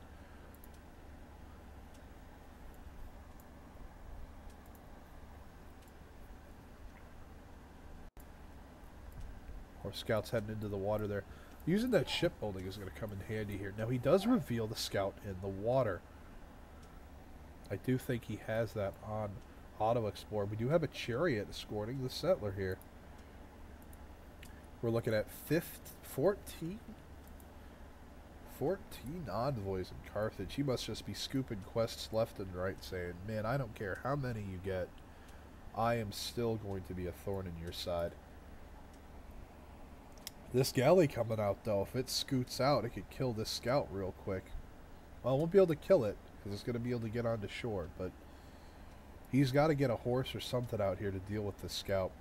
Or scouts heading into the water there. Using that shipbuilding is going to come in handy here. Now he does reveal the scout in the water. I do think he has that on Auto Explorer. We do have a chariot escorting the settler here. We're looking at 14 envoys in Carthage. He must just be scooping quests left and right saying, man, I don't care how many you get. I am still going to be a thorn in your side. This galley coming out, though, if it scoots out, it could kill this scout real quick. Well, it won't be able to kill it, because it's going to be able to get onto shore, but he's got to get a horse or something out here to deal with this scout.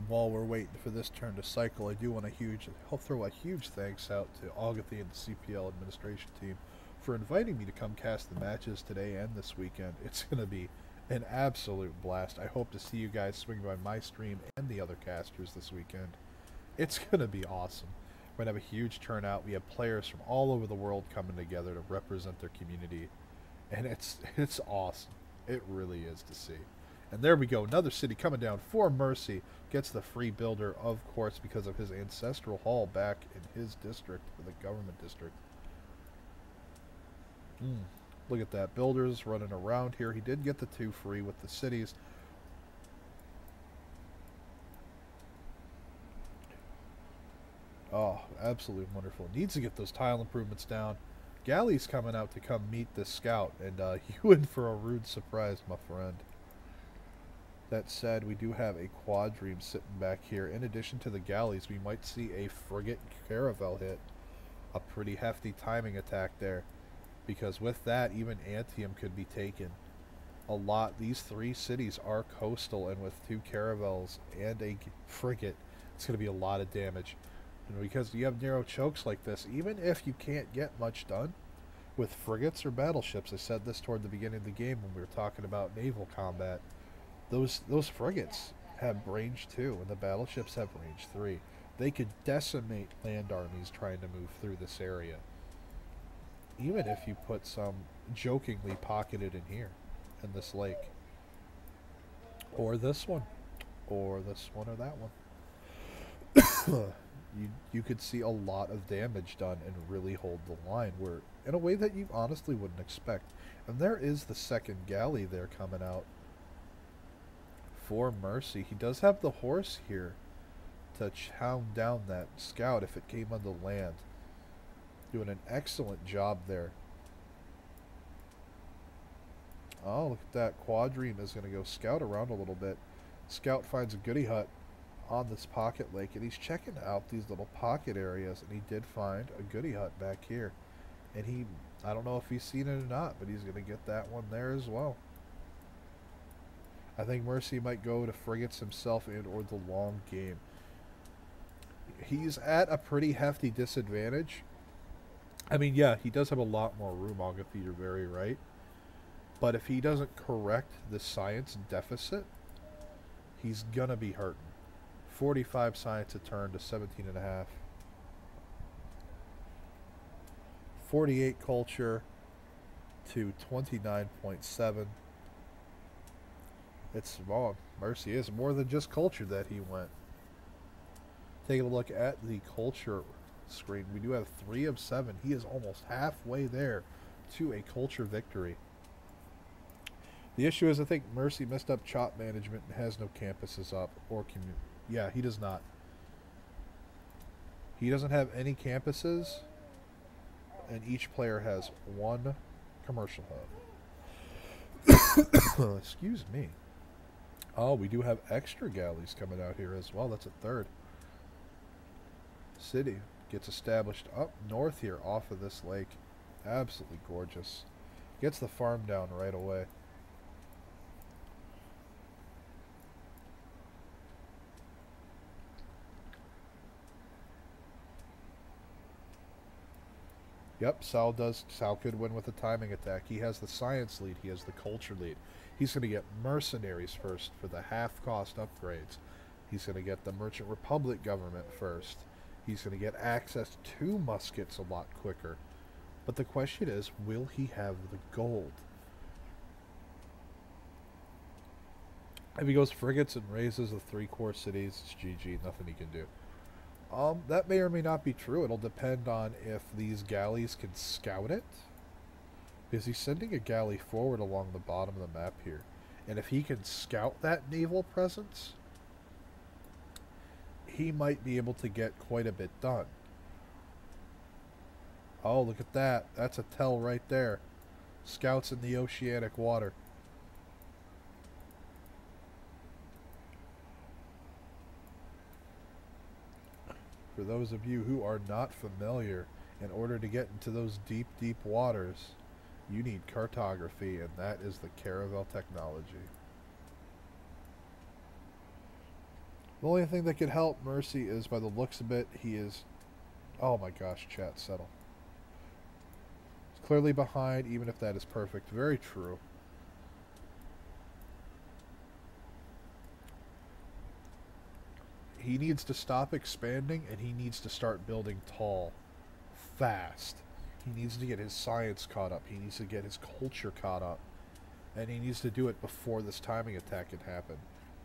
While we're waiting for this turn to cycle, I do want I'll throw a huge thanks out to Agatha and the CPL administration team for inviting me to come cast the matches today and this weekend. It's going to be an absolute blast. I hope to see you guys swing by my stream and the other casters this weekend. It's going to be awesome. We're going to have a huge turnout. We have players from all over the world coming together to represent their community, and it's awesome. It really is to see. And there we go, another city coming down for Murcie. Gets the free builder, of course, because of his ancestral hall back in his district, the government district. Look at that, builders running around here. He did get the 2 free with the cities. Oh, absolutely wonderful. Needs to get those tile improvements down. Galley's coming out to come meet this scout, and you in for a rude surprise, my friend. That said, we do have a quadrime sitting back here. In addition to the galleys, we might see a frigate caravel hit. A pretty hefty timing attack there. Because with that, even Antium could be taken. These 3 cities are coastal, and with 2 caravels and a frigate, it's going to be a lot of damage. And because you have narrow chokes like this, even if you can't get much done with frigates or battleships, I said this toward the beginning of the game when we were talking about naval combat, those frigates have range 2 and the battleships have range 3. They could decimate land armies trying to move through this area. Even if you put some jokingly pocketed in here, in this lake. Or this one. Or this one or that one. You could see a lot of damage done and really hold the line, where in a way that you honestly wouldn't expect. And there is the second galley there coming out for Murcie. He does have the horse here to hound down that scout if it came onto land. Doing an excellent job there. Oh, look at that. Quadrime is going to go scout around a little bit. Scout finds a goodie hut on this pocket lake, and he's checking out these little pocket areas, and he did find a goodie hut back here. And I don't know if he's seen it or not, but he's going to get that one there as well. I think Murcie might go to frigates himself and or the long game. He's at a pretty hefty disadvantage. I mean, yeah, he does have a lot more room, Agatha, you're very right. But if he doesn't correct the science deficit, he's going to be hurting. 45 science a turn to 17.5. 48 culture to 29.7. It's wrong. Murcie is more than just culture that he went. Taking a look at the culture screen, we do have 3 of 7. He is almost halfway there to a culture victory. The issue is, I think Murcie messed up chop management and has no campuses up or community. Yeah, he does not. He doesn't have any campuses, and each player has 1 commercial hub. Excuse me. Oh, we do have extra galleys coming out here as well. That's a third. City gets established up north here off of this lake. Absolutely gorgeous. Gets the farm down right away. Yep, Sal could win with a timing attack. He has the science lead. He has the culture lead. He's going to get mercenaries first for the half-cost upgrades. He's going to get the Merchant Republic government first. He's going to get access to muskets a lot quicker. But the question is, will he have the gold? If he goes frigates and raises the 3 core cities, it's GG. Nothing he can do. That may or may not be true. It'll depend on if these galleys can scout it. Because he's sending a galley forward along the bottom of the map here. And if he can scout that naval presence, he might be able to get quite a bit done. Oh, look at that. That's a tell right there. Scouts in the oceanic water. For those of you who are not familiar, in order to get into those deep, deep waters, you need cartography, and that is the Caravel technology. The only thing that could help Murcie is, by the looks of it, he is... Oh my gosh, chat, settle. He's clearly behind, even if that is perfect. Very true. He needs to stop expanding, and he needs to start building tall. Fast. He needs to get his science caught up. He needs to get his culture caught up. And he needs to do it before this timing attack can happen.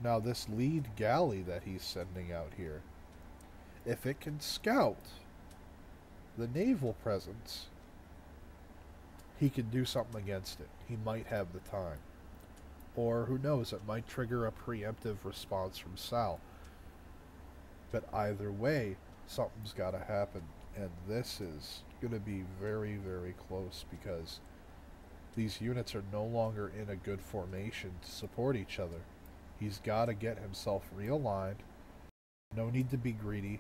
Now, this lead galley that he's sending out here, if it can scout the naval presence, he can do something against it. He might have the time. Or, who knows, it might trigger a preemptive response from Sal. But either way, something's got to happen. And this is going to be very, very close, because these units are no longer in a good formation to support each other. He's got to get himself realigned. No need to be greedy.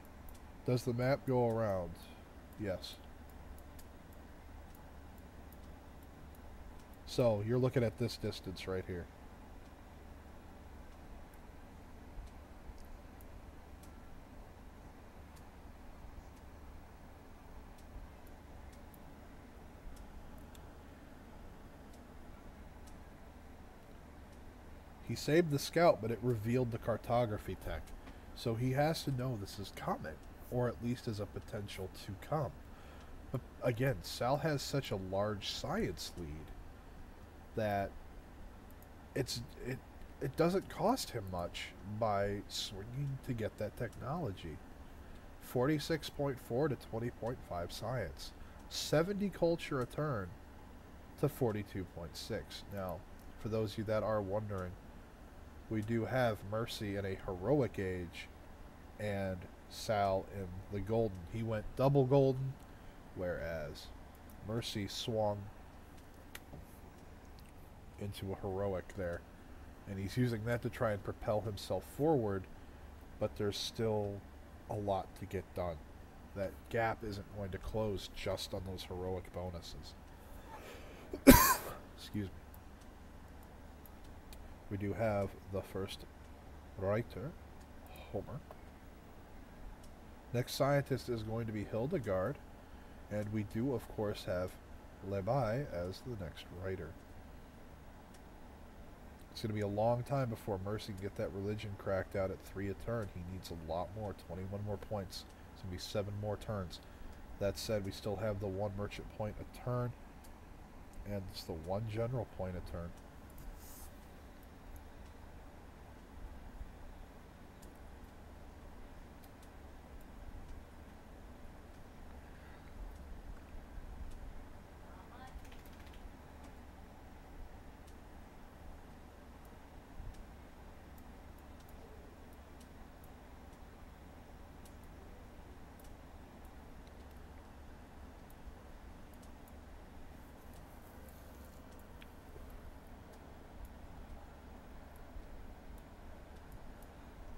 Does the map go around? Yes. So, you're looking at this distance right here. He saved the scout, but it revealed the cartography tech. So he has to know this is coming, or at least is a potential to come. But again, Sal has such a large science lead that it doesn't cost him much by swinging to get that technology. 46.4 to 20.5 science. 70 culture a turn to 42.6. Now, for those of you that are wondering, we do have Murcie in a heroic age and Sal in the golden. He went double golden, whereas Murcie swung into a heroic there. And he's using that to try and propel himself forward, but there's still a lot to get done. That gap isn't going to close just on those heroic bonuses. Excuse me. We do have the first writer, Homer. Next scientist is going to be Hildegard, and we do, of course, have Lebai as the next writer. It's going to be a long time before Murcie can get that religion cracked out at 3 a turn. He needs a lot more, 21 more points. It's going to be 7 more turns. That said, we still have the 1 merchant point a turn, and it's the 1 general point a turn.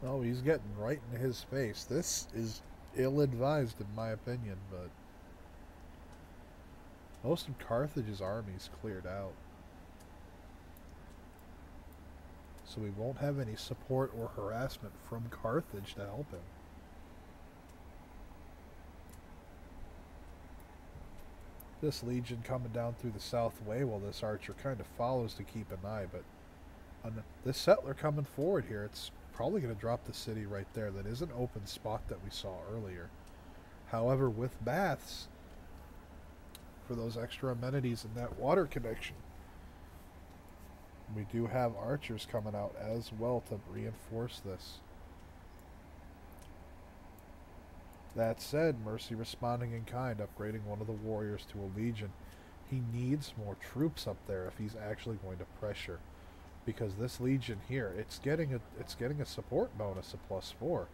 Oh, he's getting right in his face. This is ill-advised in my opinion, but most of Carthage's army's cleared out. So we won't have any support or harassment from Carthage to help him. This legion coming down through the south way while this archer kind of follows to keep an eye, but on this settler coming forward here, it's probably going to drop the city right there. That is an open spot that we saw earlier. However, with baths, for those extra amenities and that water connection, we do have archers coming out as well to reinforce this. That said, Murcie responding in kind, upgrading one of the warriors to a legion. He needs more troops up there if he's actually going to pressure, because this legion here, it's getting a support bonus of +4,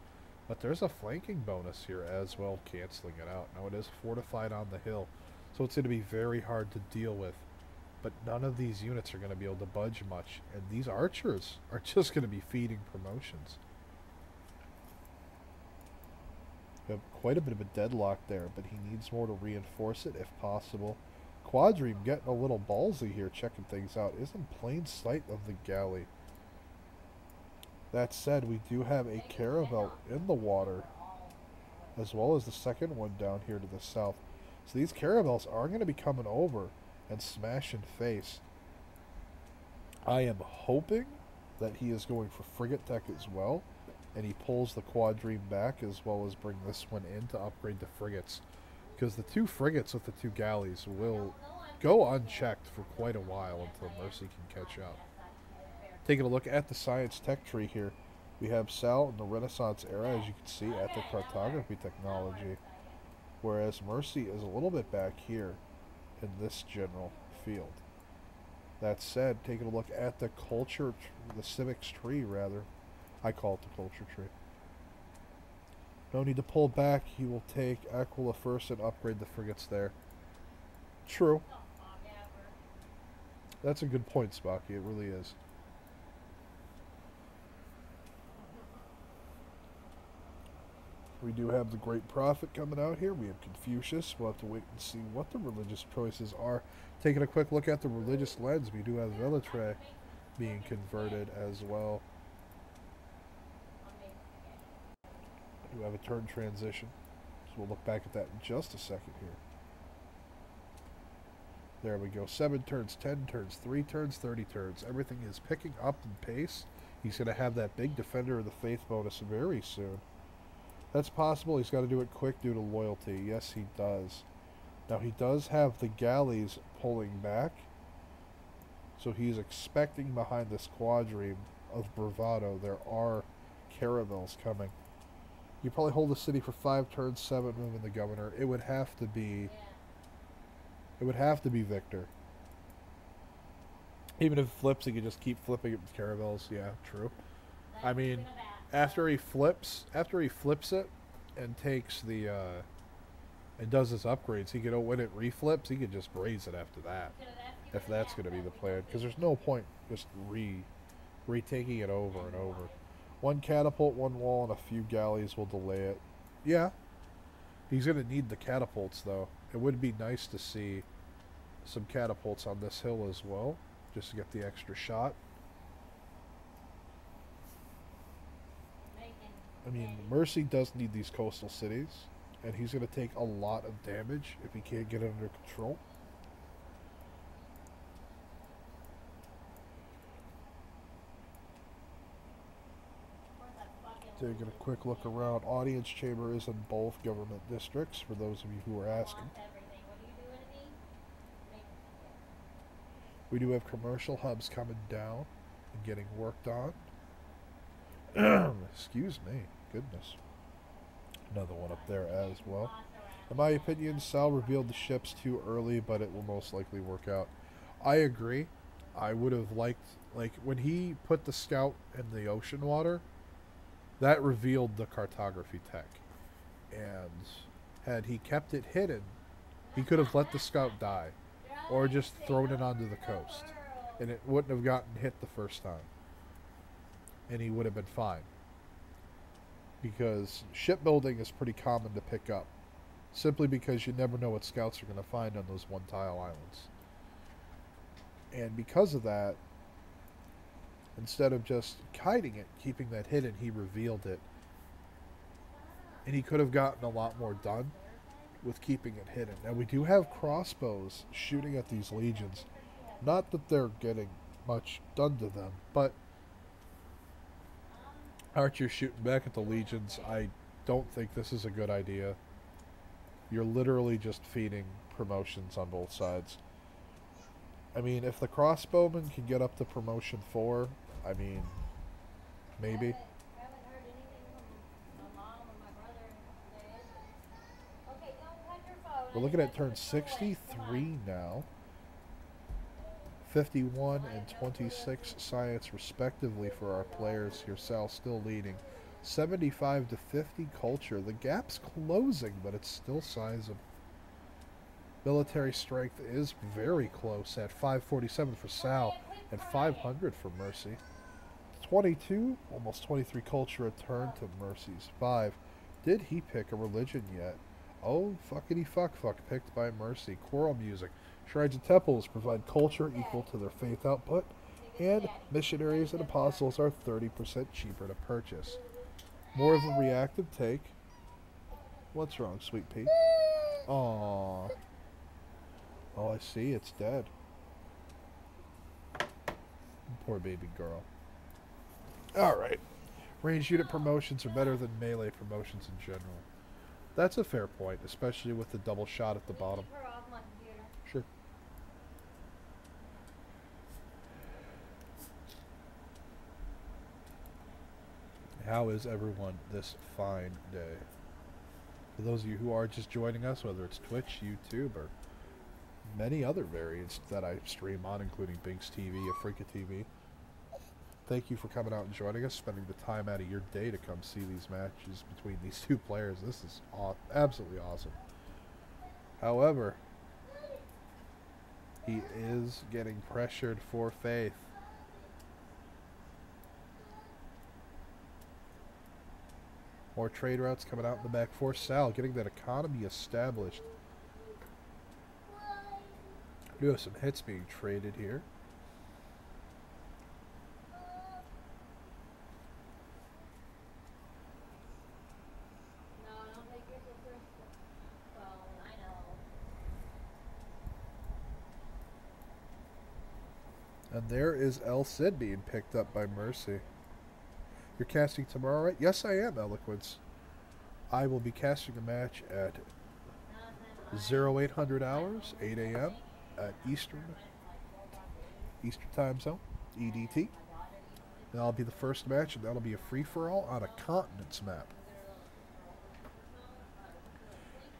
but there's a flanking bonus here as well, canceling it out. Now it is fortified on the hill, so it's going to be very hard to deal with. But none of these units are going to be able to budge much, and these archers are just going to be feeding promotions. We have quite a bit of a deadlock there, but he needs more to reinforce it if possible. Quadrime getting a little ballsy here, checking things out. Is in plain sight of the galley. That said, we do have a caravel in the water, as well as the second one down here to the south. So these caravels are going to be coming over and smashing face. I am hoping that he is going for frigate tech as well, and he pulls the quadrime back as well as bring this one in to upgrade the frigates, because the 2 frigates with the 2 galleys will go unchecked for quite a while until Murcie can catch up. Taking a look at the science tech tree here, we have S1AL in the Renaissance era, as you can see, at the cartography technology, whereas Murcie is a little bit back here in this general field. That said, taking a look at the culture, the civics tree rather, I call it the culture tree. No need to pull back. He will take Aquila first and upgrade the frigates there. True. That's a good point, Spocky. It really is. We do have the Great Prophet coming out here. We have Confucius. We'll have to wait and see what the religious choices are. Taking a quick look at the religious lens, we do have Velitre being converted as well. We do have a turn transition, so we'll look back at that in just a second here. There we go. 7 turns, 10 turns, 3 turns, 30 turns. Everything is picking up in pace. He's going to have that big Defender of the Faith bonus very soon. That's possible. He's got to do it quick due to loyalty. Yes, he does. Now, he does have the galleys pulling back, so he's expecting behind this quadrime of bravado there are caravels coming. You probably hold the city for 5 turns, 7 moving the governor. It would have to be... It would have to be Victor. Even if it flips, he could just keep flipping it with caravels. Yeah, true. I mean, after he flips it and takes the and does his upgrades, he could, when it reflips, he could just raise it after that. If that's going to be the plan, because there's no point just retaking it over and over. 1 catapult, 1 wall, and a few galleys will delay it. Yeah. He's going to need the catapults, though. It would be nice to see some catapults on this hill as well, just to get the extra shot. I mean, Murcie does need these coastal cities, and he's going to take a lot of damage if he can't get it under control. Taking a quick look around. Audience chamber is in both government districts, for those of you who are asking. We do have commercial hubs coming down and getting worked on. Excuse me. Goodness. Another one up there as well. In my opinion, S1AL revealed the ships too early, but it will most likely work out. I agree. I would have liked, like, when he put the scout in the ocean water, that revealed the cartography tech. And had he kept it hidden, he could have let the scout die, or just thrown it onto the coast, and it wouldn't have gotten hit the first time, and he would have been fine. because shipbuilding is pretty common to pick up, simply because you never know what scouts are going to find on those one-tile islands. And because of that, instead of just hiding it, keeping that hidden, he revealed it. And he could have gotten a lot more done with keeping it hidden. Now, we do have crossbows shooting at these legions. Not that they're getting much done to them, but archers shooting back at the legions, I don't think this is a good idea. You're literally just feeding promotions on both sides. I mean, if the crossbowmen can get up to promotion 4, I mean, maybe. We're looking at turn 63 now. 51 and 26 science respectively for our players here. S1AL still leading. 75 to 50 culture. The gap's closing, but it's still sizable. Military strength is very close at 547 for S1AL and 500 for Murcie. 22, almost 23 culture a turn to Murcie's 5. Did he pick a religion yet? Oh, fuckity fuck picked by Murcie. Choral music. Shrines and temples provide culture equal to their faith output, and missionaries and apostles are 30% cheaper to purchase. More of a reactive take. What's wrong, sweet pea? Aww. Oh, I see. It's dead. Poor baby girl. Alright. Range unit promotions are better than melee promotions in general. That's a fair point, especially with the double shot at the bottom. Sure. How is everyone this fine day? For those of you who are just joining us, whether it's Twitch, YouTube, or many other variants that I stream on, including Binks TV, Afrika TV, thank you for coming out and joining us, spending the time out of your day to come see these matches between these two players. This is absolutely awesome. However, he is getting pressured for faith. More trade routes coming out in the back for S1AL, getting that economy established. We do have some hits being traded here. And there is El Cid being picked up by Murcie. You're casting tomorrow, right? Yes, I am, Eloquence. I will be casting a match at 0800 hours, 8 a.m. at Eastern Time Zone, EDT. That'll be the first match, and that'll be a free-for-all on a continents map.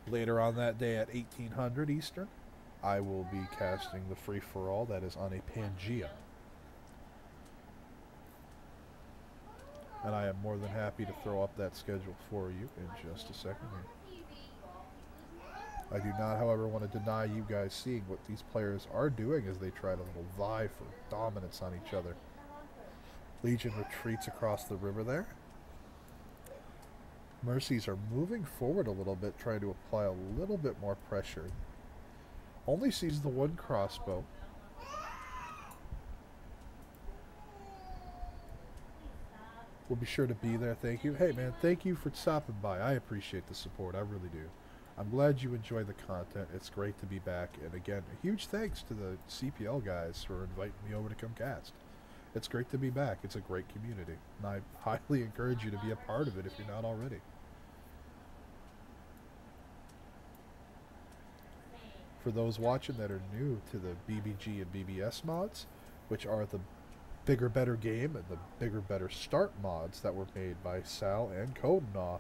Later on that day at 1800 Eastern, I will be casting the free-for-all that is on a Pangea. And I am more than happy to throw up that schedule for you in just a second here. I do not, however, want to deny you guys seeing what these players are doing as they try to vie for dominance on each other. Legion retreats across the river there. Murcies are moving forward a little bit, trying to apply a little bit more pressure. Only sees the one crossbow. We'll be sure to be there, thank you. Hey man, thank you for stopping by. I appreciate the support, I really do. I'm glad you enjoy the content. It's great to be back. And again, a huge thanks to the CPL guys for inviting me over to come cast. It's great to be back. It's a great community. And I highly encourage you to be a part of it if you're not already. For those watching that are new to the BBG and BBS mods, which are the Bigger Better Game and the Bigger Better Start mods that were made by S1AL and CodeNaw.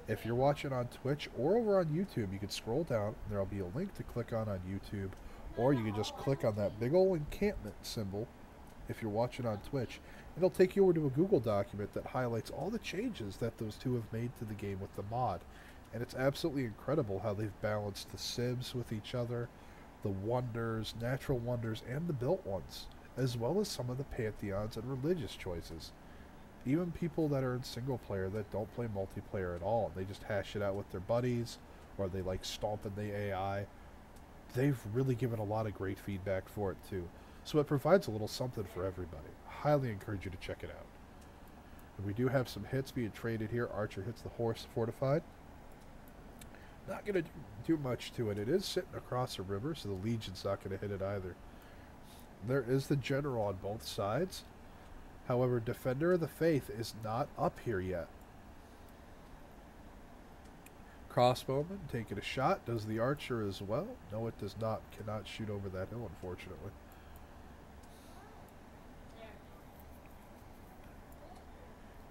If you're watching on Twitch or over on YouTube, you can scroll down and there'll be a link to click on YouTube, or you can just click on that big old encampment symbol if you're watching on Twitch. It'll take you over to a Google document that highlights all the changes that those two have made to the game with the mod. And it's absolutely incredible how they've balanced the civs with each other, the wonders, natural wonders, and the built ones, as well as some of the pantheons and religious choices. even people that are in single player that don't play multiplayer at all, they just hash it out with their buddies, or they like stomping the AI. They've really given a lot of great feedback for it too. So it provides a little something for everybody. Highly encourage you to check it out. And we do have some hits being traded here. Archer hits the horse fortified. Not going to do much to it. It is sitting across a river, so the Legion's not going to hit it either. There is the General on both sides. However, Defender of the Faith is not up here yet. Crossbowman taking a shot. Does the Archer as well? No, it does not. Cannot shoot over that hill, unfortunately.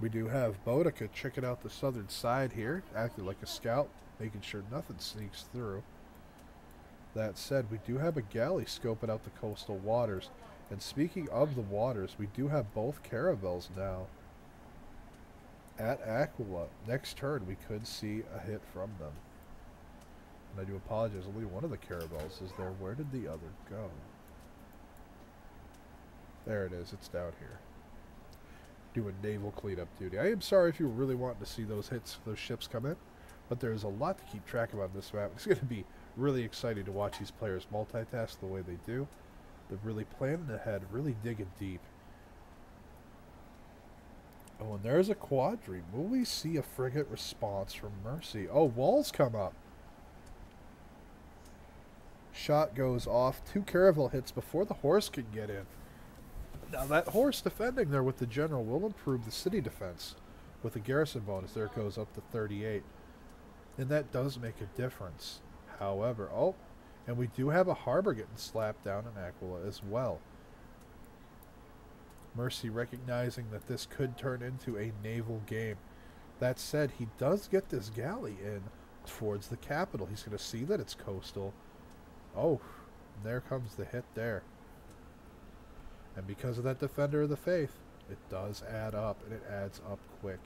We do have Boudica checking out the southern side here, acting like a scout, making sure nothing sneaks through. That said, we do have a galley scoping out the coastal waters. And speaking of the waters, we do have both caravels now at Aquila. Next turn, we could see a hit from them. And I do apologize, only one of the caravels is there. Where did the other go? There it is, it's down here. Doing naval cleanup duty. I am sorry if you were really wanting to see those hits, those ships come in, but there's a lot to keep track of on this map. It's going to be really exciting to watch these players multitask the way they do. They're really planning ahead, really digging deep. Oh, and there's a quadri. Will we see a frigate response from Murcie? Oh, walls come up. Shot goes off. 2 caravel hits before the horse can get in. Now that horse defending there with the general will improve the city defense with a garrison bonus. There it goes up to 38. And that does make a difference. However, oh, and we do have a harbor getting slapped down in Aquila as well. Murcie recognizing that this could turn into a naval game. That said, he does get this galley in towards the capital. He's going to see that it's coastal. Oh, there comes the hit there. And because of that Defender of the Faith, it does add up, and it adds up quick.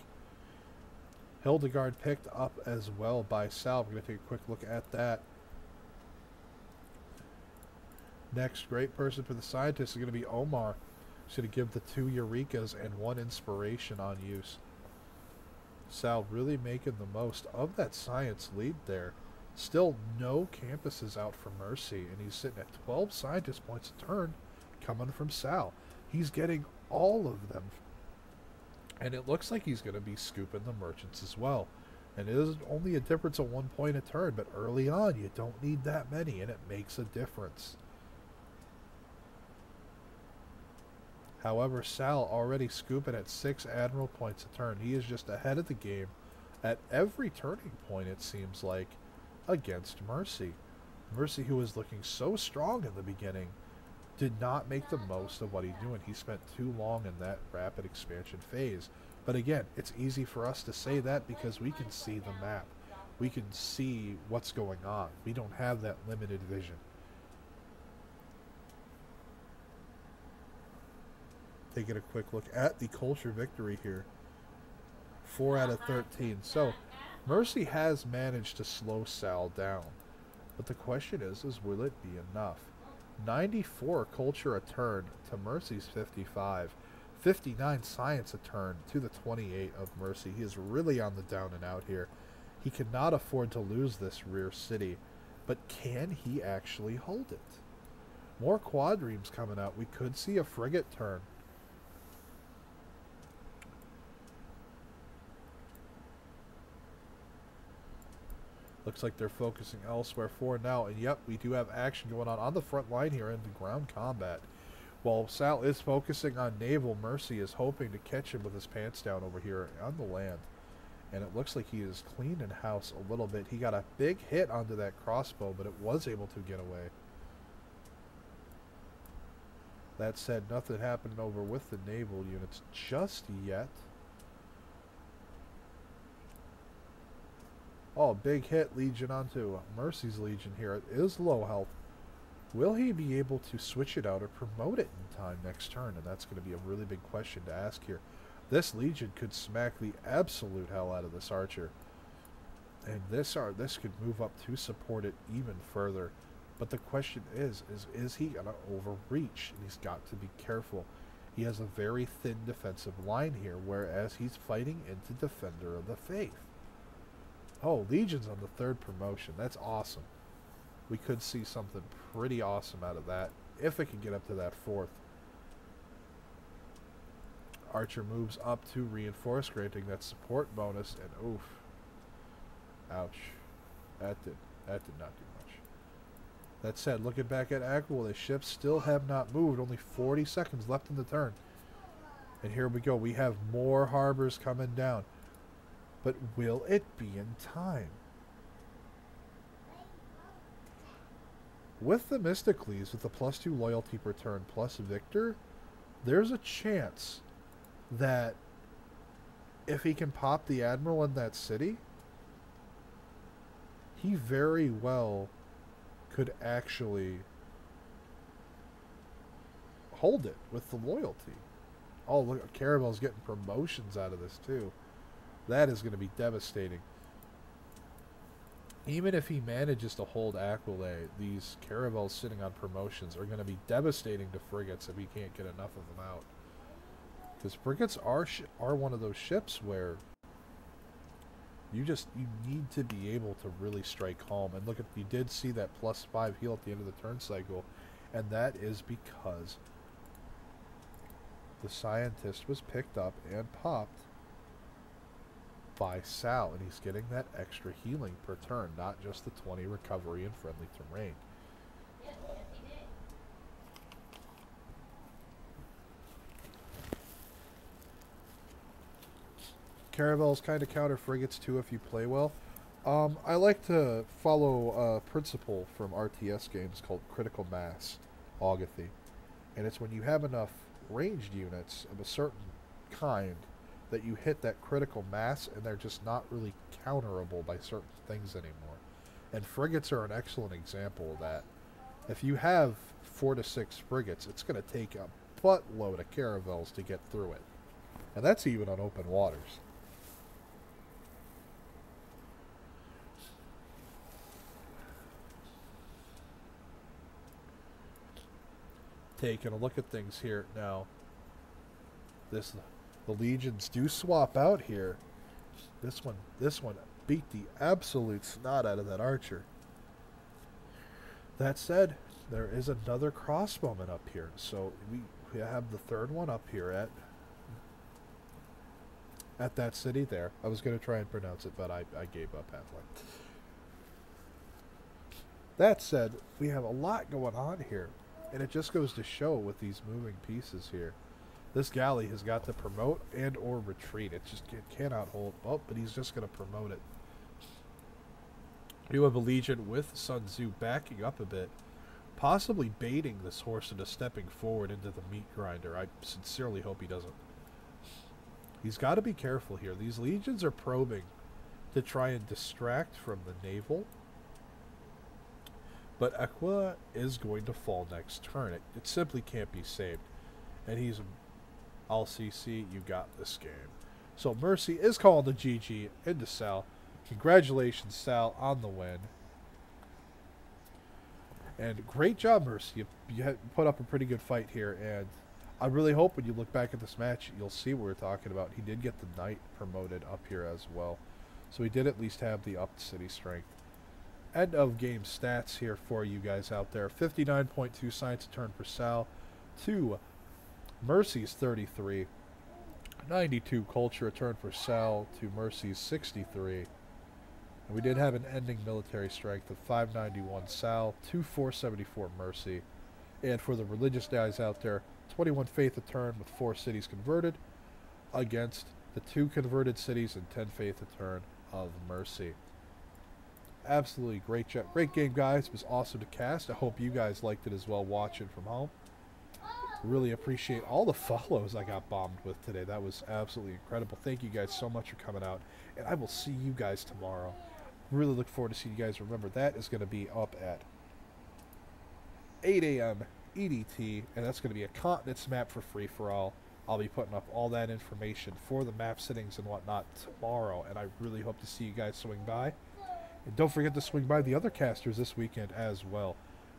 Hildegard picked up as well by Sal. We're going to take a quick look at that. Next great person for the scientists is going to be Omar. He's going to give the 2 Eurekas and 1 inspiration on use. Sal really making the most of that science lead there. Still no campuses out for Murcie, and he's sitting at 12 scientist points a turn coming from Sal. He's getting all of them. And it looks like he's going to be scooping the merchants as well. And it is only a difference of 1 point a turn, but early on you don't need that many, and it makes a difference. However, Sal already scooping at 6 admiral points a turn. He is just ahead of the game at every turning point, it seems like, against Murcie. Murcie, who was looking so strong in the beginning, did not make the most of what he's doing. He spent too long in that rapid expansion phase. But again, it's easy for us to say that because we can see the map. We can see what's going on. We don't have that limited vision. Taking a quick look at the culture victory here. 4 out of 13. So, Murcie has managed to slow Sal down. But the question is will it be enough? 94 culture a turn to Murcie's 55. 59 science a turn to the 28 of Murcie. He is really on the down and out here. He cannot afford to lose this rear city. But can he actually hold it? More quadremes coming out. We could see a frigate turn. Looks like they're focusing elsewhere for now. And yep, we do have action going on the front line here in the ground combat. While Sal is focusing on naval, Murcie is hoping to catch him with his pants down over here on the land. And it looks like he is cleaning house a little bit. He got a big hit onto that crossbow, but it was able to get away. That said, nothing happening over with the naval units just yet. Oh, big hit Legion onto Murcie's Legion here. It is low health. Will he be able to switch it out or promote it in time next turn? And that's going to be a really big question to ask here. This Legion could smack the absolute hell out of this Archer. And this could move up to support it even further. But the question is he going to overreach? And he's got to be careful. He has a very thin defensive line here, whereas he's fighting into Defender of the Faith. Oh, Legion's on the 3rd promotion. That's awesome. We could see something pretty awesome out of that, if it can get up to that 4th. Archer moves up to Reinforce, granting that support bonus, and oof. Ouch. That did not do much. That said, looking back at Aqua, the ships still have not moved. Only 40 seconds left in the turn. And here we go. We have more harbors coming down. But will it be in time? With the Mysticles, with the +2 loyalty per turn plus Victor, there's a chance that if he can pop the Admiral in that city, he very well could actually hold it with the loyalty. Oh, look, Caravel's getting promotions out of this too. That is going to be devastating. Even if he manages to hold Aquile, these Caravels sitting on promotions are going to be devastating to frigates if he can't get enough of them out. Because frigates are one of those ships where you need to be able to really strike home. And look, you did see that +5 heal at the end of the turn cycle, and that is because the Scientist was picked up and popped by S1AL, and he's getting that extra healing per turn, not just the 20 recovery and friendly terrain. Yes, he did. Caravels kind of counter frigates too if you play well. I like to follow a principle from RTS games called critical mass augathy, and it's when you have enough ranged units of a certain kind that you hit that critical mass and they're just not really counterable by certain things anymore. And frigates are an excellent example of that. If you have 4 to 6 frigates, it's going to take a buttload of Caravels to get through it. And that's even on open waters. Taking a look at things here now. The Legions do swap out here. This one beat the absolute snot out of that Archer. That said, there is another crossbowman up here. So we have the 3rd one up here at that city there. I was going to try and pronounce it, but I gave up halfway. That said, we have a lot going on here. And it just goes to show with these moving pieces here. This galley has got to promote and or retreat. It cannot hold up, but he's just going to promote it. You have a Legion with Sun Tzu backing up a bit, possibly baiting this horse into stepping forward into the meat grinder. I sincerely hope he doesn't. He's got to be careful here. These Legions are probing to try and distract from the naval. But Aquila is going to fall next turn. It simply can't be saved. And he's all CC, you got this game. So Murcie is calling the GG into S1AL. Congratulations, S1AL, on the win. And great job, Murcie. You put up a pretty good fight here. And I really hope when you look back at this match, you'll see what we're talking about. He did get the Knight promoted up here as well. So he did at least have the upped city strength. End of game stats here for you guys out there. 59.2 science a turn for S1AL to Murcie's 33. 92 culture a turn for S1AL to Murcie's 63. And we did have an ending military strength of 591 S1AL to 474 Murcie. And for the religious guys out there, 21 faith a turn with 4 cities converted against the 2 converted cities and 10 faith a turn of Murcie. Absolutely great job. Great game, guys. It was awesome to cast. I hope you guys liked it as well watching from home. Really appreciate all the follows I got bombed with today. That was absolutely incredible. Thank you guys so much for coming out. And I will see you guys tomorrow. Really look forward to seeing you guys. Remember, that is going to be up at 8 a.m. EDT. And that's going to be a continents map for free-for-all. I'll be putting up all that information for the map settings and whatnot tomorrow. And I really hope to see you guys swing by. And don't forget to swing by the other casters this weekend as well.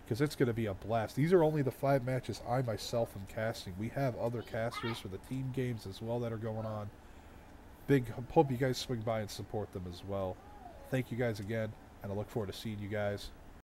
because it's going to be a blast. These are only the 5 matches I myself am casting. We have other casters for the team games as well that are going on. Hope you guys swing by and support them as well. Thank you guys again, and I look forward to seeing you guys